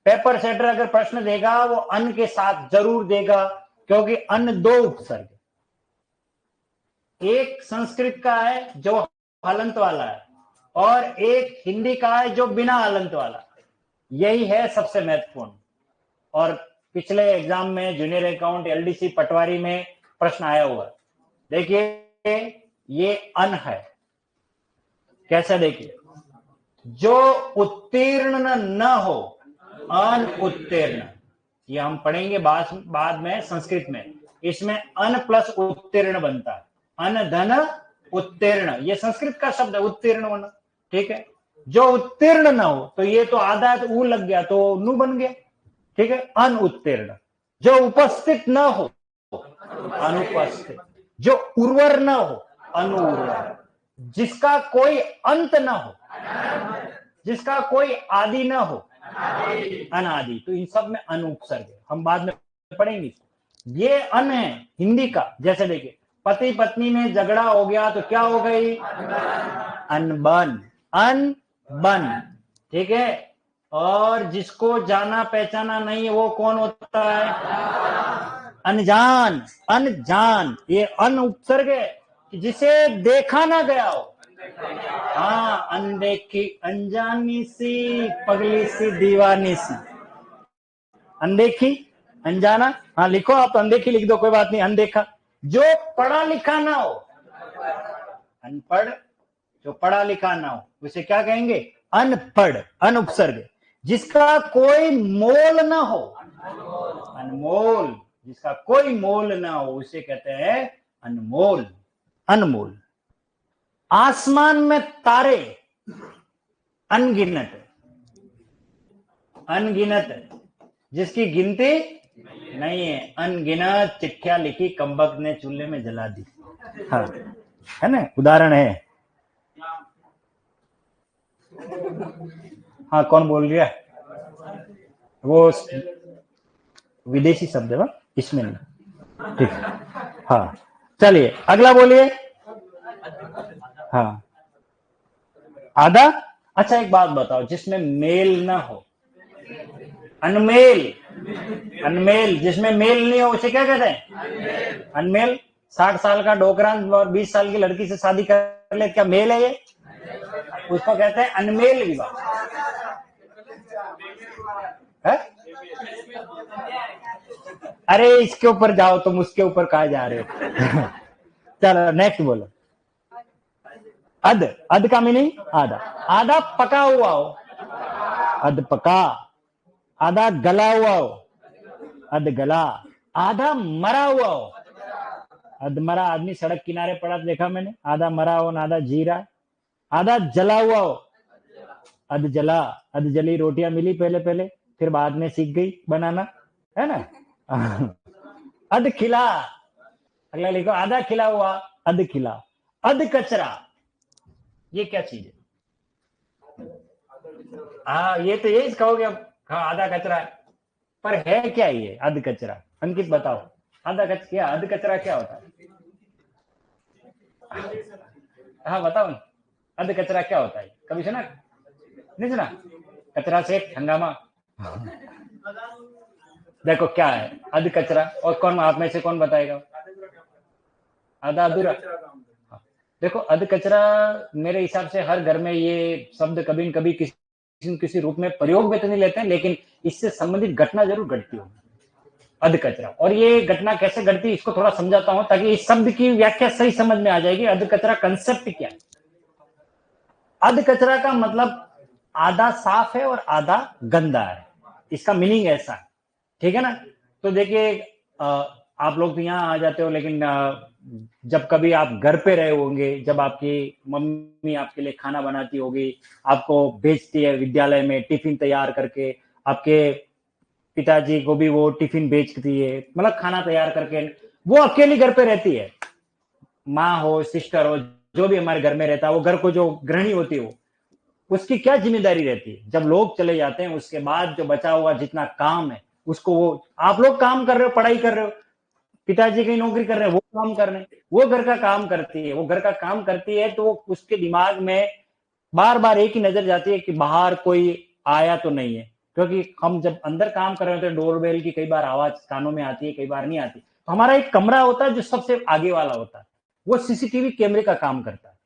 [SPEAKER 1] पेपर सेटर अगर प्रश्न देगा वो अन के साथ जरूर देगा, क्योंकि अन दो उपसर्ग, एक संस्कृत का है जो हलंत वाला है और एक हिंदी का है जो बिना हलंत वाला। यही है सबसे महत्वपूर्ण। और पिछले एग्जाम में जूनियर अकाउंट एलडीसी पटवारी में प्रश्न आया हुआ है। देखिए ये अन है, कैसे? देखिए, जो उत्तीर्ण न हो, अन उत्तीर्ण, ये हम पढ़ेंगे बाद में संस्कृत में। इसमें अन प्लस उत्तीर्ण बनता है, अन धन उत्तीर्ण, ये संस्कृत का शब्द है, उत्तीर्ण होना। ठीक है? जो उत्तीर्ण न हो, तो ये तो आधा है तो ऊ लग गया तो नु बन गया। ठीक है? अन उत्तीर्ण। जो उपस्थित न हो, अनुपस्थित। जो उर्वर न हो, अनुउर्वर। जिसका कोई अंत न हो, जिसका कोई आदि न हो, अनादि। तो इन सब में अन उपसर्ग है, हम बाद में पढ़ेंगे। ये अन है हिंदी का। जैसे देखिए, पति पत्नी में झगड़ा हो गया तो क्या हो गई? अनबन, अनबन। ठीक है? और जिसको जाना पहचाना नहीं है वो कौन होता है? अनजान, अनजान। ये अन उपसर्ग है, जिसे देखा ना गया हो। हाँ, अनदेखी, अनजानी सी, पगली सी, दीवानी सी। अनदेखी, अनजाना। हाँ लिखो आप, अनदेखी लिख दो, कोई बात नहीं। अनदेखा, जो पढ़ा लिखा ना हो, अनपढ़, जो पढ़ा लिखा ना हो उसे क्या कहेंगे? अनपढ़, अन उपसर्ग। जिसका कोई मोल ना हो, अनमोल, जिसका कोई मोल ना हो उसे कहते हैं अनमोल, अनमोल। आसमान में तारे अनगिनत, अनगिनत, जिसकी गिनती नहीं है, अनगिनत चिट्ठियां लिखी कमबख्त ने चूल्हे में जला दी। हाँ, है ना? उदाहरण है। हाँ, कौन बोल रहा है? वो विदेशी शब्द है, इसमें नहीं। ठीक, हाँ चलिए अगला बोलिए। हाँ, आधा। अच्छा एक बात बताओ, जिसमें मेल ना हो, अनमेल, अनमेल, जिसमें मेल नहीं हो उसे क्या कहते हैं? अनमेल। 60 साल का डोकरा और 20 साल की लड़की से शादी कर ले, क्या मेल है ये? उसको कहते हैं अनमेल विवाह है? अरे इसके ऊपर जाओ, तुम उसके ऊपर कहा जा रहे हो? चलो नेक्स्ट बोलो। अध, अध का मीनिंग आधा। आधा पका हुआ हो, अध पका। आधा गला हुआ हो, अध गला। आधा मरा हुआ हो, अध मरा। आदमी सड़क किनारे पड़ा देखा मैंने, आधा मरा हो ना, आधा जी रहा। आधा जला हुआ हो, अध जला। अध जली रोटियां मिली पहले पहले, फिर बाद में सीख गई बनाना, है ना? अध खिला। अगला लिखो, आधा खिला हुआ, अध खिला। अध कचरा, ये क्या चीज है? हाँ, ये तो यही कहोगे अब, हाँ आधा कचरा, पर है क्या ये अध कचरा? अंकित बताओ, अध कचरा क्या होता है? हाँ बताओ ना, अध कचरा क्या होता है? कभी सुना? नहीं सुना? कचरा से हंगामा। देखो क्या है अध कचरा, और कौन आप में से कौन बताएगा? आधा अधूरा। हाँ। देखो अध कचरा, मेरे हिसाब से हर घर में ये शब्द कभी न कभी किसी न किसी रूप में प्रयोग में तो नहीं लेते हैं, लेकिन इससे संबंधित घटना जरूर घटती होगी, अध कचरा। और ये घटना कैसे घटती है इसको थोड़ा समझाता हूं, ताकि इस शब्द की व्याख्या सही समझ में आ जाएगी। अध कचरा कंसेप्ट क्या है? अध कचरा का मतलब आधा साफ है और आधा गंदा है, इसका मीनिंग ऐसा है, ठीक है ना? तो देखिए आप लोग तो यहाँ आ जाते हो, लेकिन जब कभी आप घर पे रहे होंगे, जब आपकी मम्मी आपके लिए खाना बनाती होगी, आपको भेजती है विद्यालय में टिफिन तैयार करके, आपके पिताजी को भी वो टिफिन भेजती है, मतलब खाना तैयार करके, वो अकेली घर पे रहती है, माँ हो सिस्टर हो जो भी हमारे घर में रहता है, वो घर को जो गृहिणी होती है, उसकी क्या जिम्मेदारी रहती है? जब लोग चले जाते हैं उसके बाद जो बचा हुआ जितना काम है उसको, वो आप लोग काम कर रहे हो, पढ़ाई कर रहे हो, पिताजी की नौकरी कर रहे हैं, वो काम कर रहे हैं, वो घर का काम करती है, वो घर का काम करती है, तो उसके दिमाग में बार बार एक ही नजर जाती है कि बाहर कोई आया तो नहीं है, क्योंकि हम जब अंदर काम कर रहे होते हैं डोरबेल की कई बार आवाज कानों में आती है, कई बार नहीं आती। तो हमारा एक कमरा होता है जो सबसे आगे वाला होता है, वो सीसीटीवी कैमरे का काम करता है।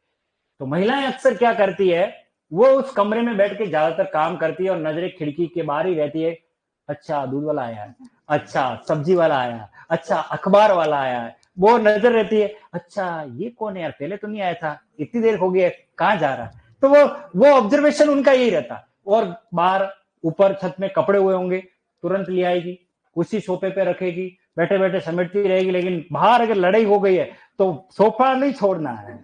[SPEAKER 1] तो महिलाएं अक्सर क्या करती है, वो उस कमरे में बैठ के ज्यादातर काम करती है और नजरें खिड़की के बाहर ही रहती है। अच्छा दूध वाला आया है, अच्छा सब्जी वाला आया है, अच्छा अखबार वाला आया है, वो नजर रहती है, अच्छा ये कौन है यार, पहले तो नहीं आया था, इतनी देर हो गई है, कहाँ जा रहा है? तो वो ऑब्जर्वेशन उनका यही रहता। और बाहर ऊपर छत में कपड़े हुए होंगे, तुरंत ले आएगी, उसी सोफे पे रखेगी, बैठे बैठे समेटती रहेगी। लेकिन बाहर अगर लड़ाई हो गई है तो सोफा नहीं छोड़ना है,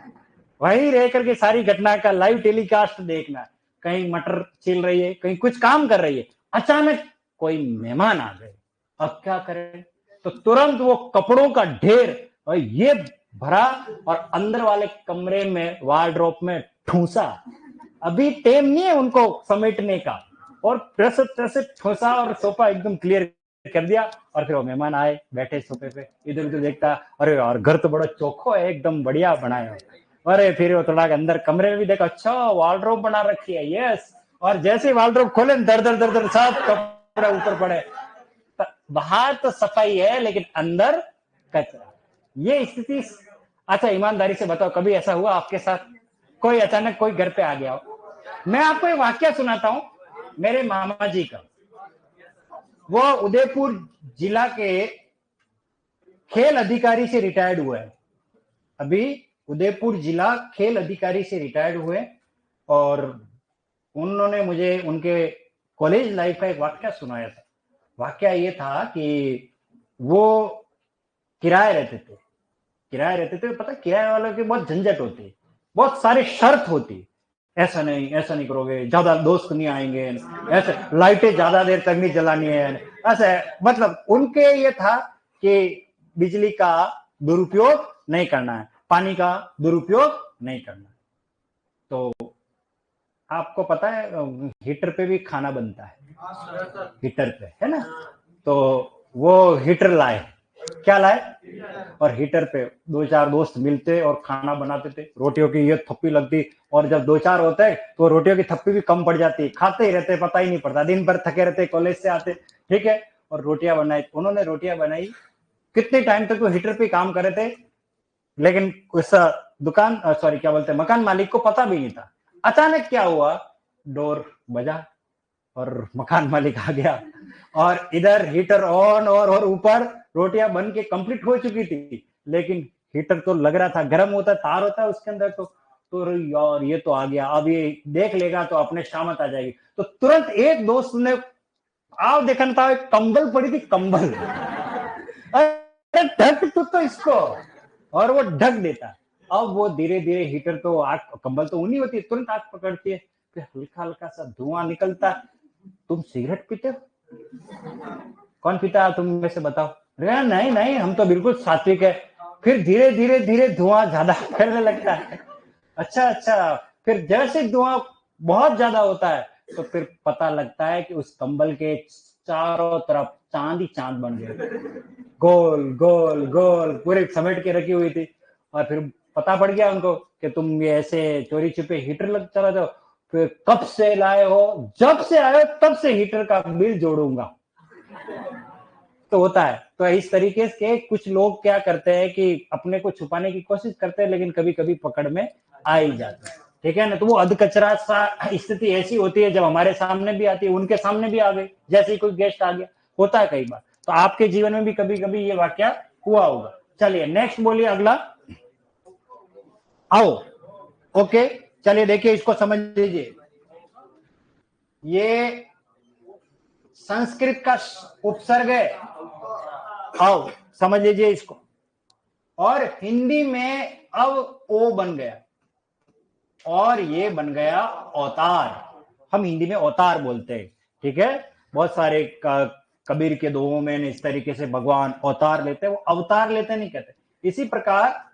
[SPEAKER 1] वहीं रह करके सारी घटना का लाइव टेलीकास्ट देखना। कहीं मटर छिल रही है, कहीं कुछ काम कर रही है, अचानक कोई मेहमान आ गए, अब क्या करें? तो तुरंत वो कपड़ों का ढेर और ये भरा, और अंदर वाले कमरे में वार्डरोब में ठूसा, अभी टाइम नहीं है उनको समेटने का, और प्रेस ठूसा और सोफा एकदम क्लियर कर दिया। और फिर वो मेहमान आए, बैठे सोफे पे, इधर उधर देखता, अरे और घर तो बड़ा चोखो है, एकदम बढ़िया बनाया। अरे फिर वो थोड़ा अंदर कमरे में भी देखा, अच्छा वार्डरोब बना रखी है, यस। और जैसे ही वार्डरोब खोले, दर दर दर दर सब कपड़े ऊपर पड़े। बाहर तो सफाई है लेकिन अंदर कचरा, ये स्थिति। अच्छा ईमानदारी से बताओ, कभी ऐसा हुआ आपके साथ, कोई अचानक कोई घर पे आ गया हो? मैं आपको एक वाक्य सुनाता हूं मेरे मामा जी का। वो उदयपुर जिला के खेल अधिकारी से रिटायर्ड हुए, अभी उदयपुर जिला खेल अधिकारी से रिटायर्ड हुए। और उन्होंने मुझे उनके कॉलेज लाइफ का एक वाक्य सुनाया था। वाक्य ये था कि वो किराए रहते थे, पता किराए वालों की बहुत झंझट होती, बहुत सारी शर्त होती, ऐसा नहीं करोगे, ज्यादा दोस्त नहीं आएंगे, ऐसे लाइटें ज्यादा देर तक नहीं जलानी है, ऐसे मतलब उनके ये था कि बिजली का दुरुपयोग नहीं करना है, पानी का दुरुपयोग नहीं करना है। तो आपको पता है हीटर पे भी खाना बनता है, हीटर पे, है ना? तो वो हीटर लाए, क्या लाए? और हीटर पे दो चार दोस्त मिलते और खाना बनाते थे, रोटियों की ये थप्पी लगती, और जब दो चार होते हैं तो रोटियों की थप्पी भी कम पड़ जाती, खाते ही रहते, पता ही नहीं पड़ता, दिन भर थके रहते, कॉलेज से आते, ठीक है। और रोटियां बनाई, उन्होंने रोटियां बनाई, कितने टाइम तक वो हीटर पे काम कर रहे थे, लेकिन उस दुकान सॉरी क्या बोलते हैं, मकान मालिक को पता भी नहीं था। अचानक क्या हुआ, डोर बजा और मकान मालिक आ गया, और इधर हीटर ऑन, और ऊपर रोटियां बन के कंप्लीट हो चुकी थी, लेकिन हीटर तो लग रहा था, गर्म होता है, तार होता है उसके अंदर, तो यार ये तो आ गया, अब ये देख लेगा तो अपने शामत आ जाएगी। तो तुरंत एक दोस्त ने आओ देखना था, एक कंबल पड़ी थी, कंबल, अरे ढक तो इसको, और वो ढक देता। अब वो धीरे धीरे हीटर तो आग, कंबल तो ऊनी होती है, तुरंत आग पकड़ती है, फिर हल्का हल्का सा धुआं निकलता। तुम सिगरेट पीते हो? कौन पीता है तुम में से बताओ? अरे नहीं नहीं, हम तो बिल्कुल सात्विक है। फिर धीरे धीरे धीरे धुआं ज्यादा करने लगता है। अच्छा अच्छा, फिर जैसे धुआं बहुत ज्यादा होता है तो फिर पता लगता है कि उस कंबल के चारों तरफ चांद ही चांद बन गए, गोल गोल गोल पूरे समेट के रखी हुई थी। और फिर पता पड़ गया उनको कि तुम ये ऐसे चोरी छिपे हीटर लग चला जाओ, फिर कब से लाए हो, जब से आए हो तब से हीटर का बिल जोड़ूंगा। तो होता है। तो इस तरीके से कुछ लोग क्या करते हैं कि अपने को छुपाने की कोशिश करते हैं, लेकिन कभी कभी पकड़ में आ ही जाते हैं, ठीक है ना। तो वो अधकचरा सा स्थिति ऐसी होती है जब हमारे सामने भी आती है, उनके सामने भी आ गई, जैसे ही कोई गेस्ट आ गया, होता है कई बार। तो आपके जीवन में भी कभी कभी ये वाक्य हुआ होगा। चलिए नेक्स्ट बोलिए, अगला आओ। ओके, चलिए देखिए, इसको समझ लीजिए। ये संस्कृत का उपसर्ग है, आओ समझ लीजिए इसको। और हिंदी में अब ओ बन गया और ये बन गया अवतार। हम हिंदी में अवतार बोलते हैं, ठीक है। बहुत सारे कबीर के दोहों में इस तरीके से भगवान अवतार लेते हैं, वो अवतार लेते नहीं कहते। इसी प्रकार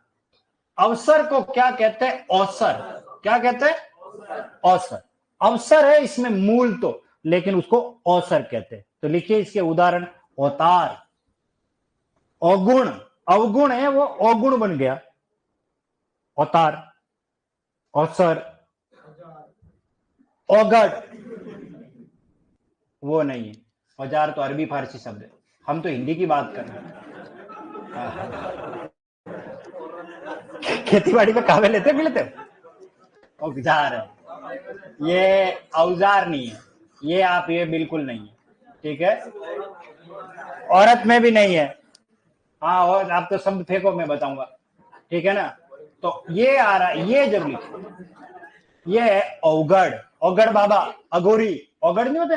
[SPEAKER 1] अवसर को क्या कहते हैं, अवसर। क्या कहते हैं, अवसर। अवसर है इसमें मूल तो, लेकिन उसको अवसर कहते हैं। तो लिखिए इसके उदाहरण, अवतार। अवगुण, अवगुण है वो अवगुण बन गया, अवतार। अवसर, औगड़ वो नहीं है, औजार तो अरबी फारसी शब्द है, हम तो हिंदी की बात कर रहे हैं। खेती बाड़ी में कावे लेते मिलते हो, औजार है ये, औजार नहीं है ये, आप ये बिल्कुल नहीं है, ठीक है। औरत में भी नहीं है, हाँ, और आप तो शब्द फेंको, मैं बताऊंगा, ठीक है ना। तो ये आ रहा है, ये जब लिखो, ये है औगड़। औगड़ बाबा, अघोरी, औगड़ नहीं होते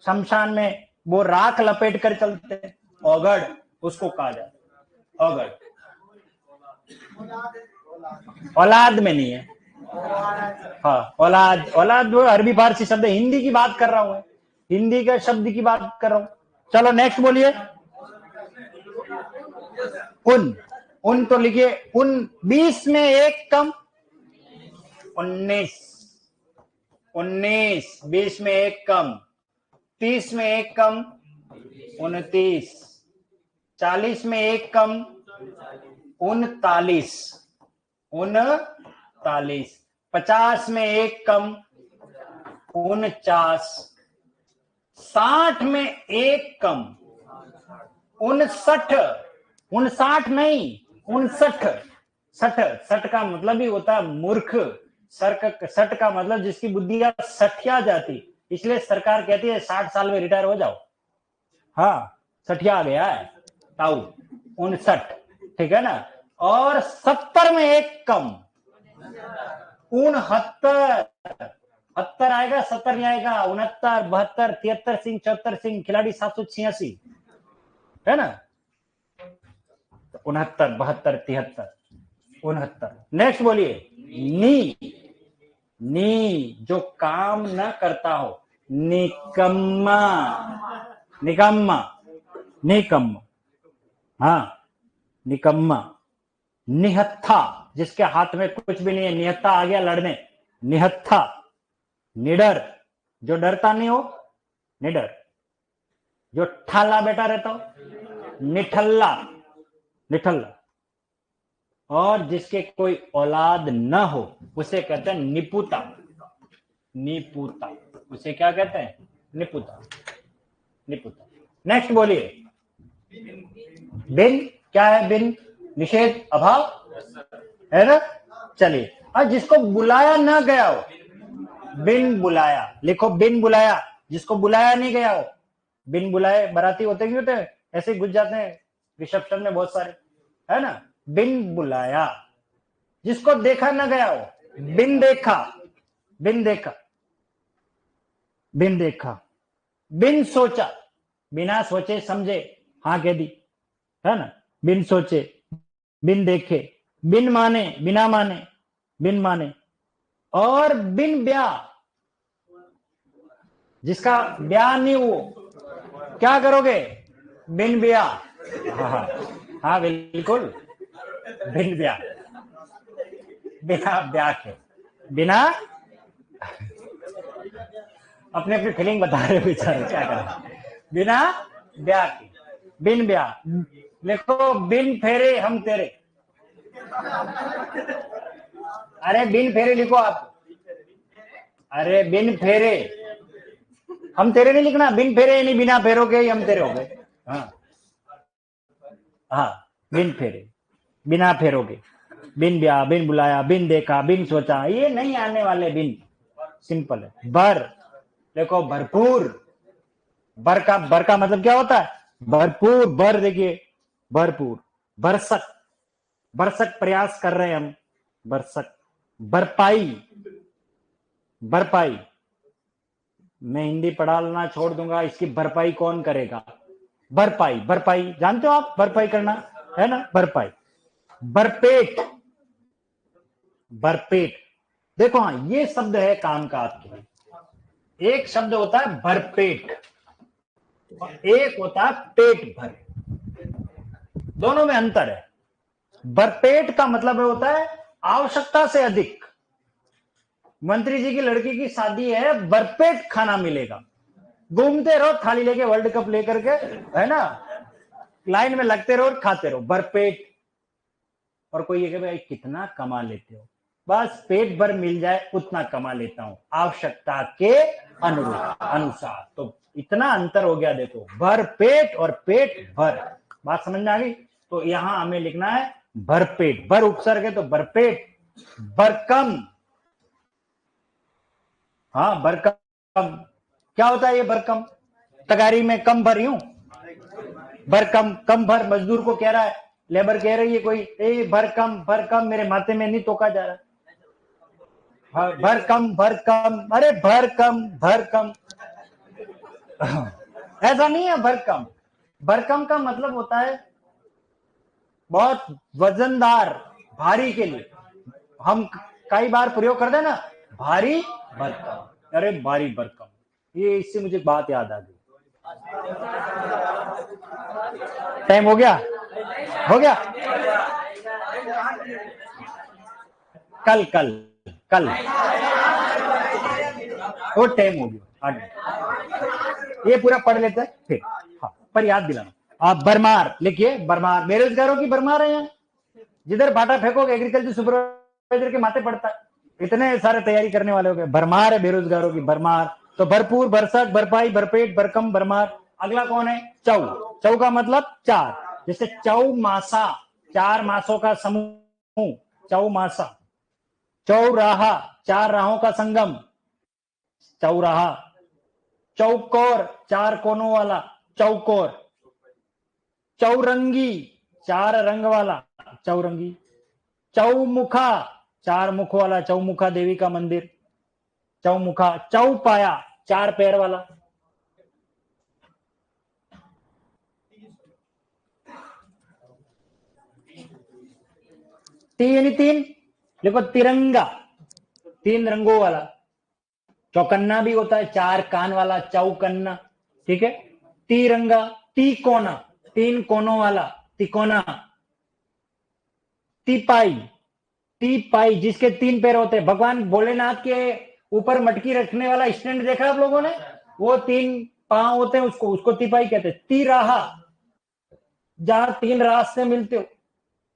[SPEAKER 1] शमशान में, वो राख लपेट कर चलते हैं, औगड़ उसको कहा जाता है, औगड़। औलाद में नहीं है, हाँ, औलाद, औलाद वो अरबी फारसी शब्द है, हिंदी की बात कर रहा हूं, हिंदी के शब्द की बात कर रहा हूं। चलो नेक्स्ट बोलिए, उन। उन तो लिखिए, उन 20 में एक कम, 19। 19, 20 में एक कम, 30 में एक कम, 29, 40 में एक कम, 39, 39, 50 में एक कम, 49, 60 में एक कम, 59, 59 नहीं, 59। सठ, सठ का मतलब ही होता है मूर्ख। सठ का मतलब जिसकी बुद्धि सठिया जाती, इसलिए सरकार कहती है 60 साल में रिटायर हो जाओ। हाँ, सठिया गया है ताऊ, 59, ठीक है ना। और 70 में एक कम, 69, 70 आएगा, 70 नहीं आएगा, 69, 72, 73 सिंह, 74 सिंह, खिलाड़ी 786, है ना। 69, 72, 73, 69। नेक्स्ट बोलिए, नी। नी जो काम न करता हो, निकम्मा, निकम्मा, निकम्मा, हाँ, निकम्मा। निहत्था, जिसके हाथ में कुछ भी नहीं है, निहत्था आ गया लड़ने, निहत्था। निडर, जो डरता नहीं हो, निडर। जो ठाला बेटा रहता हो, निठल्ला, निठल्ला। और जिसके कोई औलाद न हो उसे कहते हैं निपुता, निपुता, उसे क्या कहते हैं, निपुता, निपुता। नेक्स्ट बोलिए, बिन। क्या है बिन, निषेध, अभाव, है ना। चलिए, और जिसको बुलाया ना गया हो, बिन बुलाया। लिखो बिन बुलाया, जिसको बुलाया नहीं गया हो। बिन बुलाए बाराती होते नहीं होते, ऐसे घुस जाते हैं रिसेप्शन में बहुत सारे, है ना। बिन बुलाया, जिसको देखा ना गया हो, बिन देखा, बिन देखा, बिन देखा। बिन सोचा, बिना सोचे समझे हाँ कह दी, है ना। बिन सोचे, बिन देखे, बिन माने, बिना माने, बिन माने। और बिन ब्याह, जिसका ब्याह नहीं हो, क्या करोगे, बिन ब्याह। हाँ हाँ बिल्कुल, बिन ब्याह, बिना ब्याह के, बिना अपने अपनी फीलिंग बता रहे बेचारे, क्या करें। बिना ब्याह के, बिन ब्याह लिखो, बिन फेरे हम तेरे। अरे बिन फेरे लिखो आप, अरे बिन फेरे हम तेरे नहीं लिखना, बिन फेरे नहीं, बिना फेरों के हम तेरे हो गए। हाँ हाँ, बिन फेरे, बिना फेरों के, बिन ब्याह, बिन बुलाया, बिन देखा, बिन सोचा, ये नहीं आने वाले बिन, सिंपल है। बर देखो, भरपूर, बर का मतलब क्या होता है? भरपूर, बर देखिए, भरपूर। बरसक, बरसक प्रयास कर रहे हैं हम, बरसक। भरपाई, भरपाई, मैं हिंदी पढ़ाना छोड़ दूंगा, इसकी भरपाई कौन करेगा? भरपाई, भरपाई जानते हो आप, भरपाई करना है ना, भरपाई। भरपेट, भरपेट देखो, हाँ ये शब्द है काम का आपके लिए। एक शब्द होता है भरपेट और एक होता है पेट भर, दोनों में अंतर है। भरपेट का मतलब होता है आवश्यकता से अधिक। मंत्री जी की लड़की की शादी है, भरपेट खाना मिलेगा, घूमते रहो थाली लेके, वर्ल्ड कप लेकर के, है ना, लाइन में लगते रहो और खाते रहो, भरपेट। और कोई ये कि भाई कितना कमा लेते हो? बस पेट भर मिल जाए उतना कमा लेता हूं, आवश्यकता के अनुरूप, अनुसार। तो इतना अंतर हो गया देखो, भर पेट और पेट भर। बात समझ में आ गई? तो यहां हमें लिखना है भरपेट, भर उपसर्ग है तो भरपेट। भरकम, हाँ भरकम, क्या होता है ये भरकम? तगारी में कम भर यूं, भरकम, कम भर। मजदूर को कह रहा है, लेबर कह रही है कोई, ए भरकम, भरकम मेरे माथे में नहीं तोका जा रहा, भरकम, भरकम, अरे भरकम, भरकम। ऐसा नहीं है भरकम। भरकम का मतलब होता है बहुत वजनदार, भारी के लिए। हम कई बार प्रयोग करते हैं ना, भारी भरकम, अरे भारी भरकम। ये इससे मुझे बात याद आ गई। टाइम हो गया, हो गया। कल कल कल वो टाइम हो गया, ये पूरा पढ़ लेते हैं फिर। हाँ, पर याद दिलाना। आप बरमार लिखिए, बरमार, बेरोजगारों की बरमार है यहाँ। जिधर बाटा फेंकोगे एग्रीकल्चर सुपरवाइजर के माथे पड़ता है। इतने सारे तैयारी करने वाले हो गए, भरमार है बेरोजगारों की, भरमार। तो भरपूर, भरसक, भरपाई, भरपेट, भरकम, भरमार। अगला कौन है? चौ। चौ का मतलब चार, जैसे चौमासा, चार मासों का समूह, चौमासा। चौराहा, चार राहों का संगम, चौराहा। चौकोर, चार कोनों वाला, चौकोर। चौरंगी, चार रंग वाला, चौरंगी। चौमुखा, चार मुख वाला, चौमुखा देवी का मंदिर, चौमुखा। चौपाया, चार पैर वाला। यानी तीन, देखो तिरंगा, तीन रंगों वाला। चौकन्ना भी होता है, चार कान वाला, चौकन्ना, ठीक है। तिरंगा। तिकोना, तीन कोनों वाला, तिकोना। तिपाई, तिपाई जिसके तीन पैर होते हैं, भगवान भोलेनाथ के ऊपर मटकी रखने वाला स्टैंड देखा आप लोगों ने, वो तीन पांव होते हैं, उसको उसको तिपाई कहते हैं। तिराहा, जहां तीन रास्ते मिलते हो।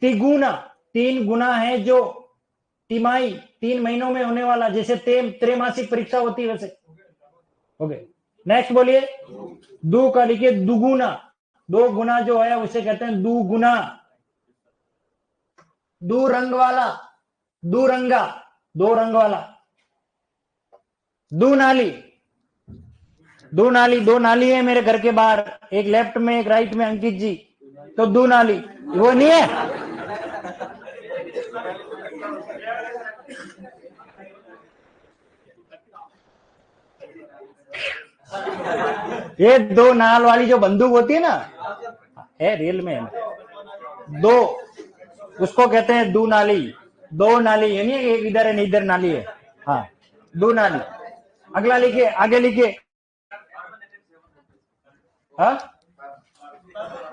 [SPEAKER 1] तिगुना, तीन गुना है जो। तिमाही, 3 महीनों में होने वाला, जैसे त्रैमासिक परीक्षा होती है वैसे। ओके, नेक्स्ट बोलिए। दो का लिखिए दुगुना, दो गुना जो है उसे कहते हैं दुगुना। दो रंग वाला, दो रंगा, दो रंग वाला। दो नाली, दो नाली, दो नाली है मेरे घर के बाहर, एक लेफ्ट में एक राइट में, अंकित जी। तो दो नाली, वो नहीं है। ये दो नाल वाली जो बंदूक होती है ना, है रियल में दो, उसको कहते हैं दो नाली। दो नाली, यानी एक इधर है इधर नाली है, हाँ दो नाली। अगला लिखिए, आगे लिखिए। हाँ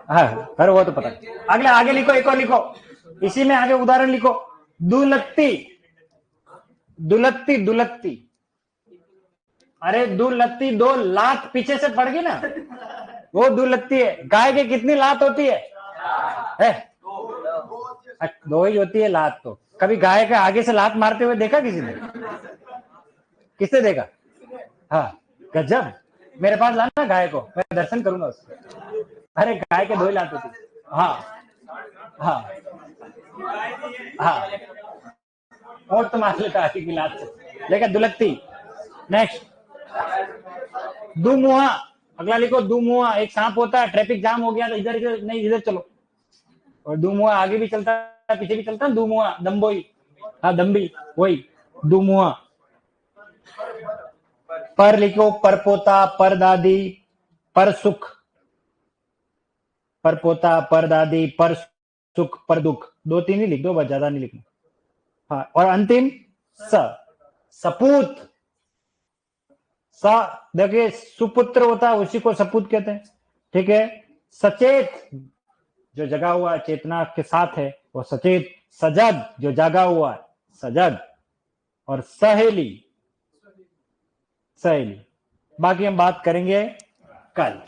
[SPEAKER 1] हाँ, अरे वो तो पता। अगले आगे लिखो, एक और लिखो, इसी में आगे उदाहरण लिखो। दुलत्ती, दुलत्ती, दुलत्ती, अरे दुलत्ती, दो लात पीछे से पड़ गई ना, वो दुलत्ती है। गाय की कितनी लात होती है? दो ही होती है लात। तो कभी गाय के आगे से लात मारते हुए देखा किसी ने? किसने देखा? हाँ, गजब। मेरे पास लाना गाय को, मैं दर्शन करूंगा उसके। अरे गाय के दो ही लात होती है। हाँ हाँ हाँ, और तो मार लेता है की लात से, लेकिन दुलत्ती। नेक्स्ट, दुमुहा। अगला लिखो दुमुहा। एक सांप होता है, ट्रैफिक जाम हो गया तो इधर इधर नहीं, इधर चलो। और दुमुहा आगे भी चलता है पीछे भी चलता है, दुमुहा। दम्बोई, हाँ दम्बी, वही दुमुहा। पर लिखो परपोता, परदादी, पर सुख। परपोता, परदादी, पर सुख, पर दुख। दो तीन ही लिख दो बस, ज्यादा नहीं लिखना। हाँ, और अंतिम स, सपूत। सा देखिए सुपुत्र होता है उसी को सपूत कहते हैं। ठीक है। सचेत, जो जगा हुआ चेतना के साथ है वो सचेत। सजग, जो जागा हुआ सजग। और सहेली, सहेली। बाकी हम बात करेंगे कल।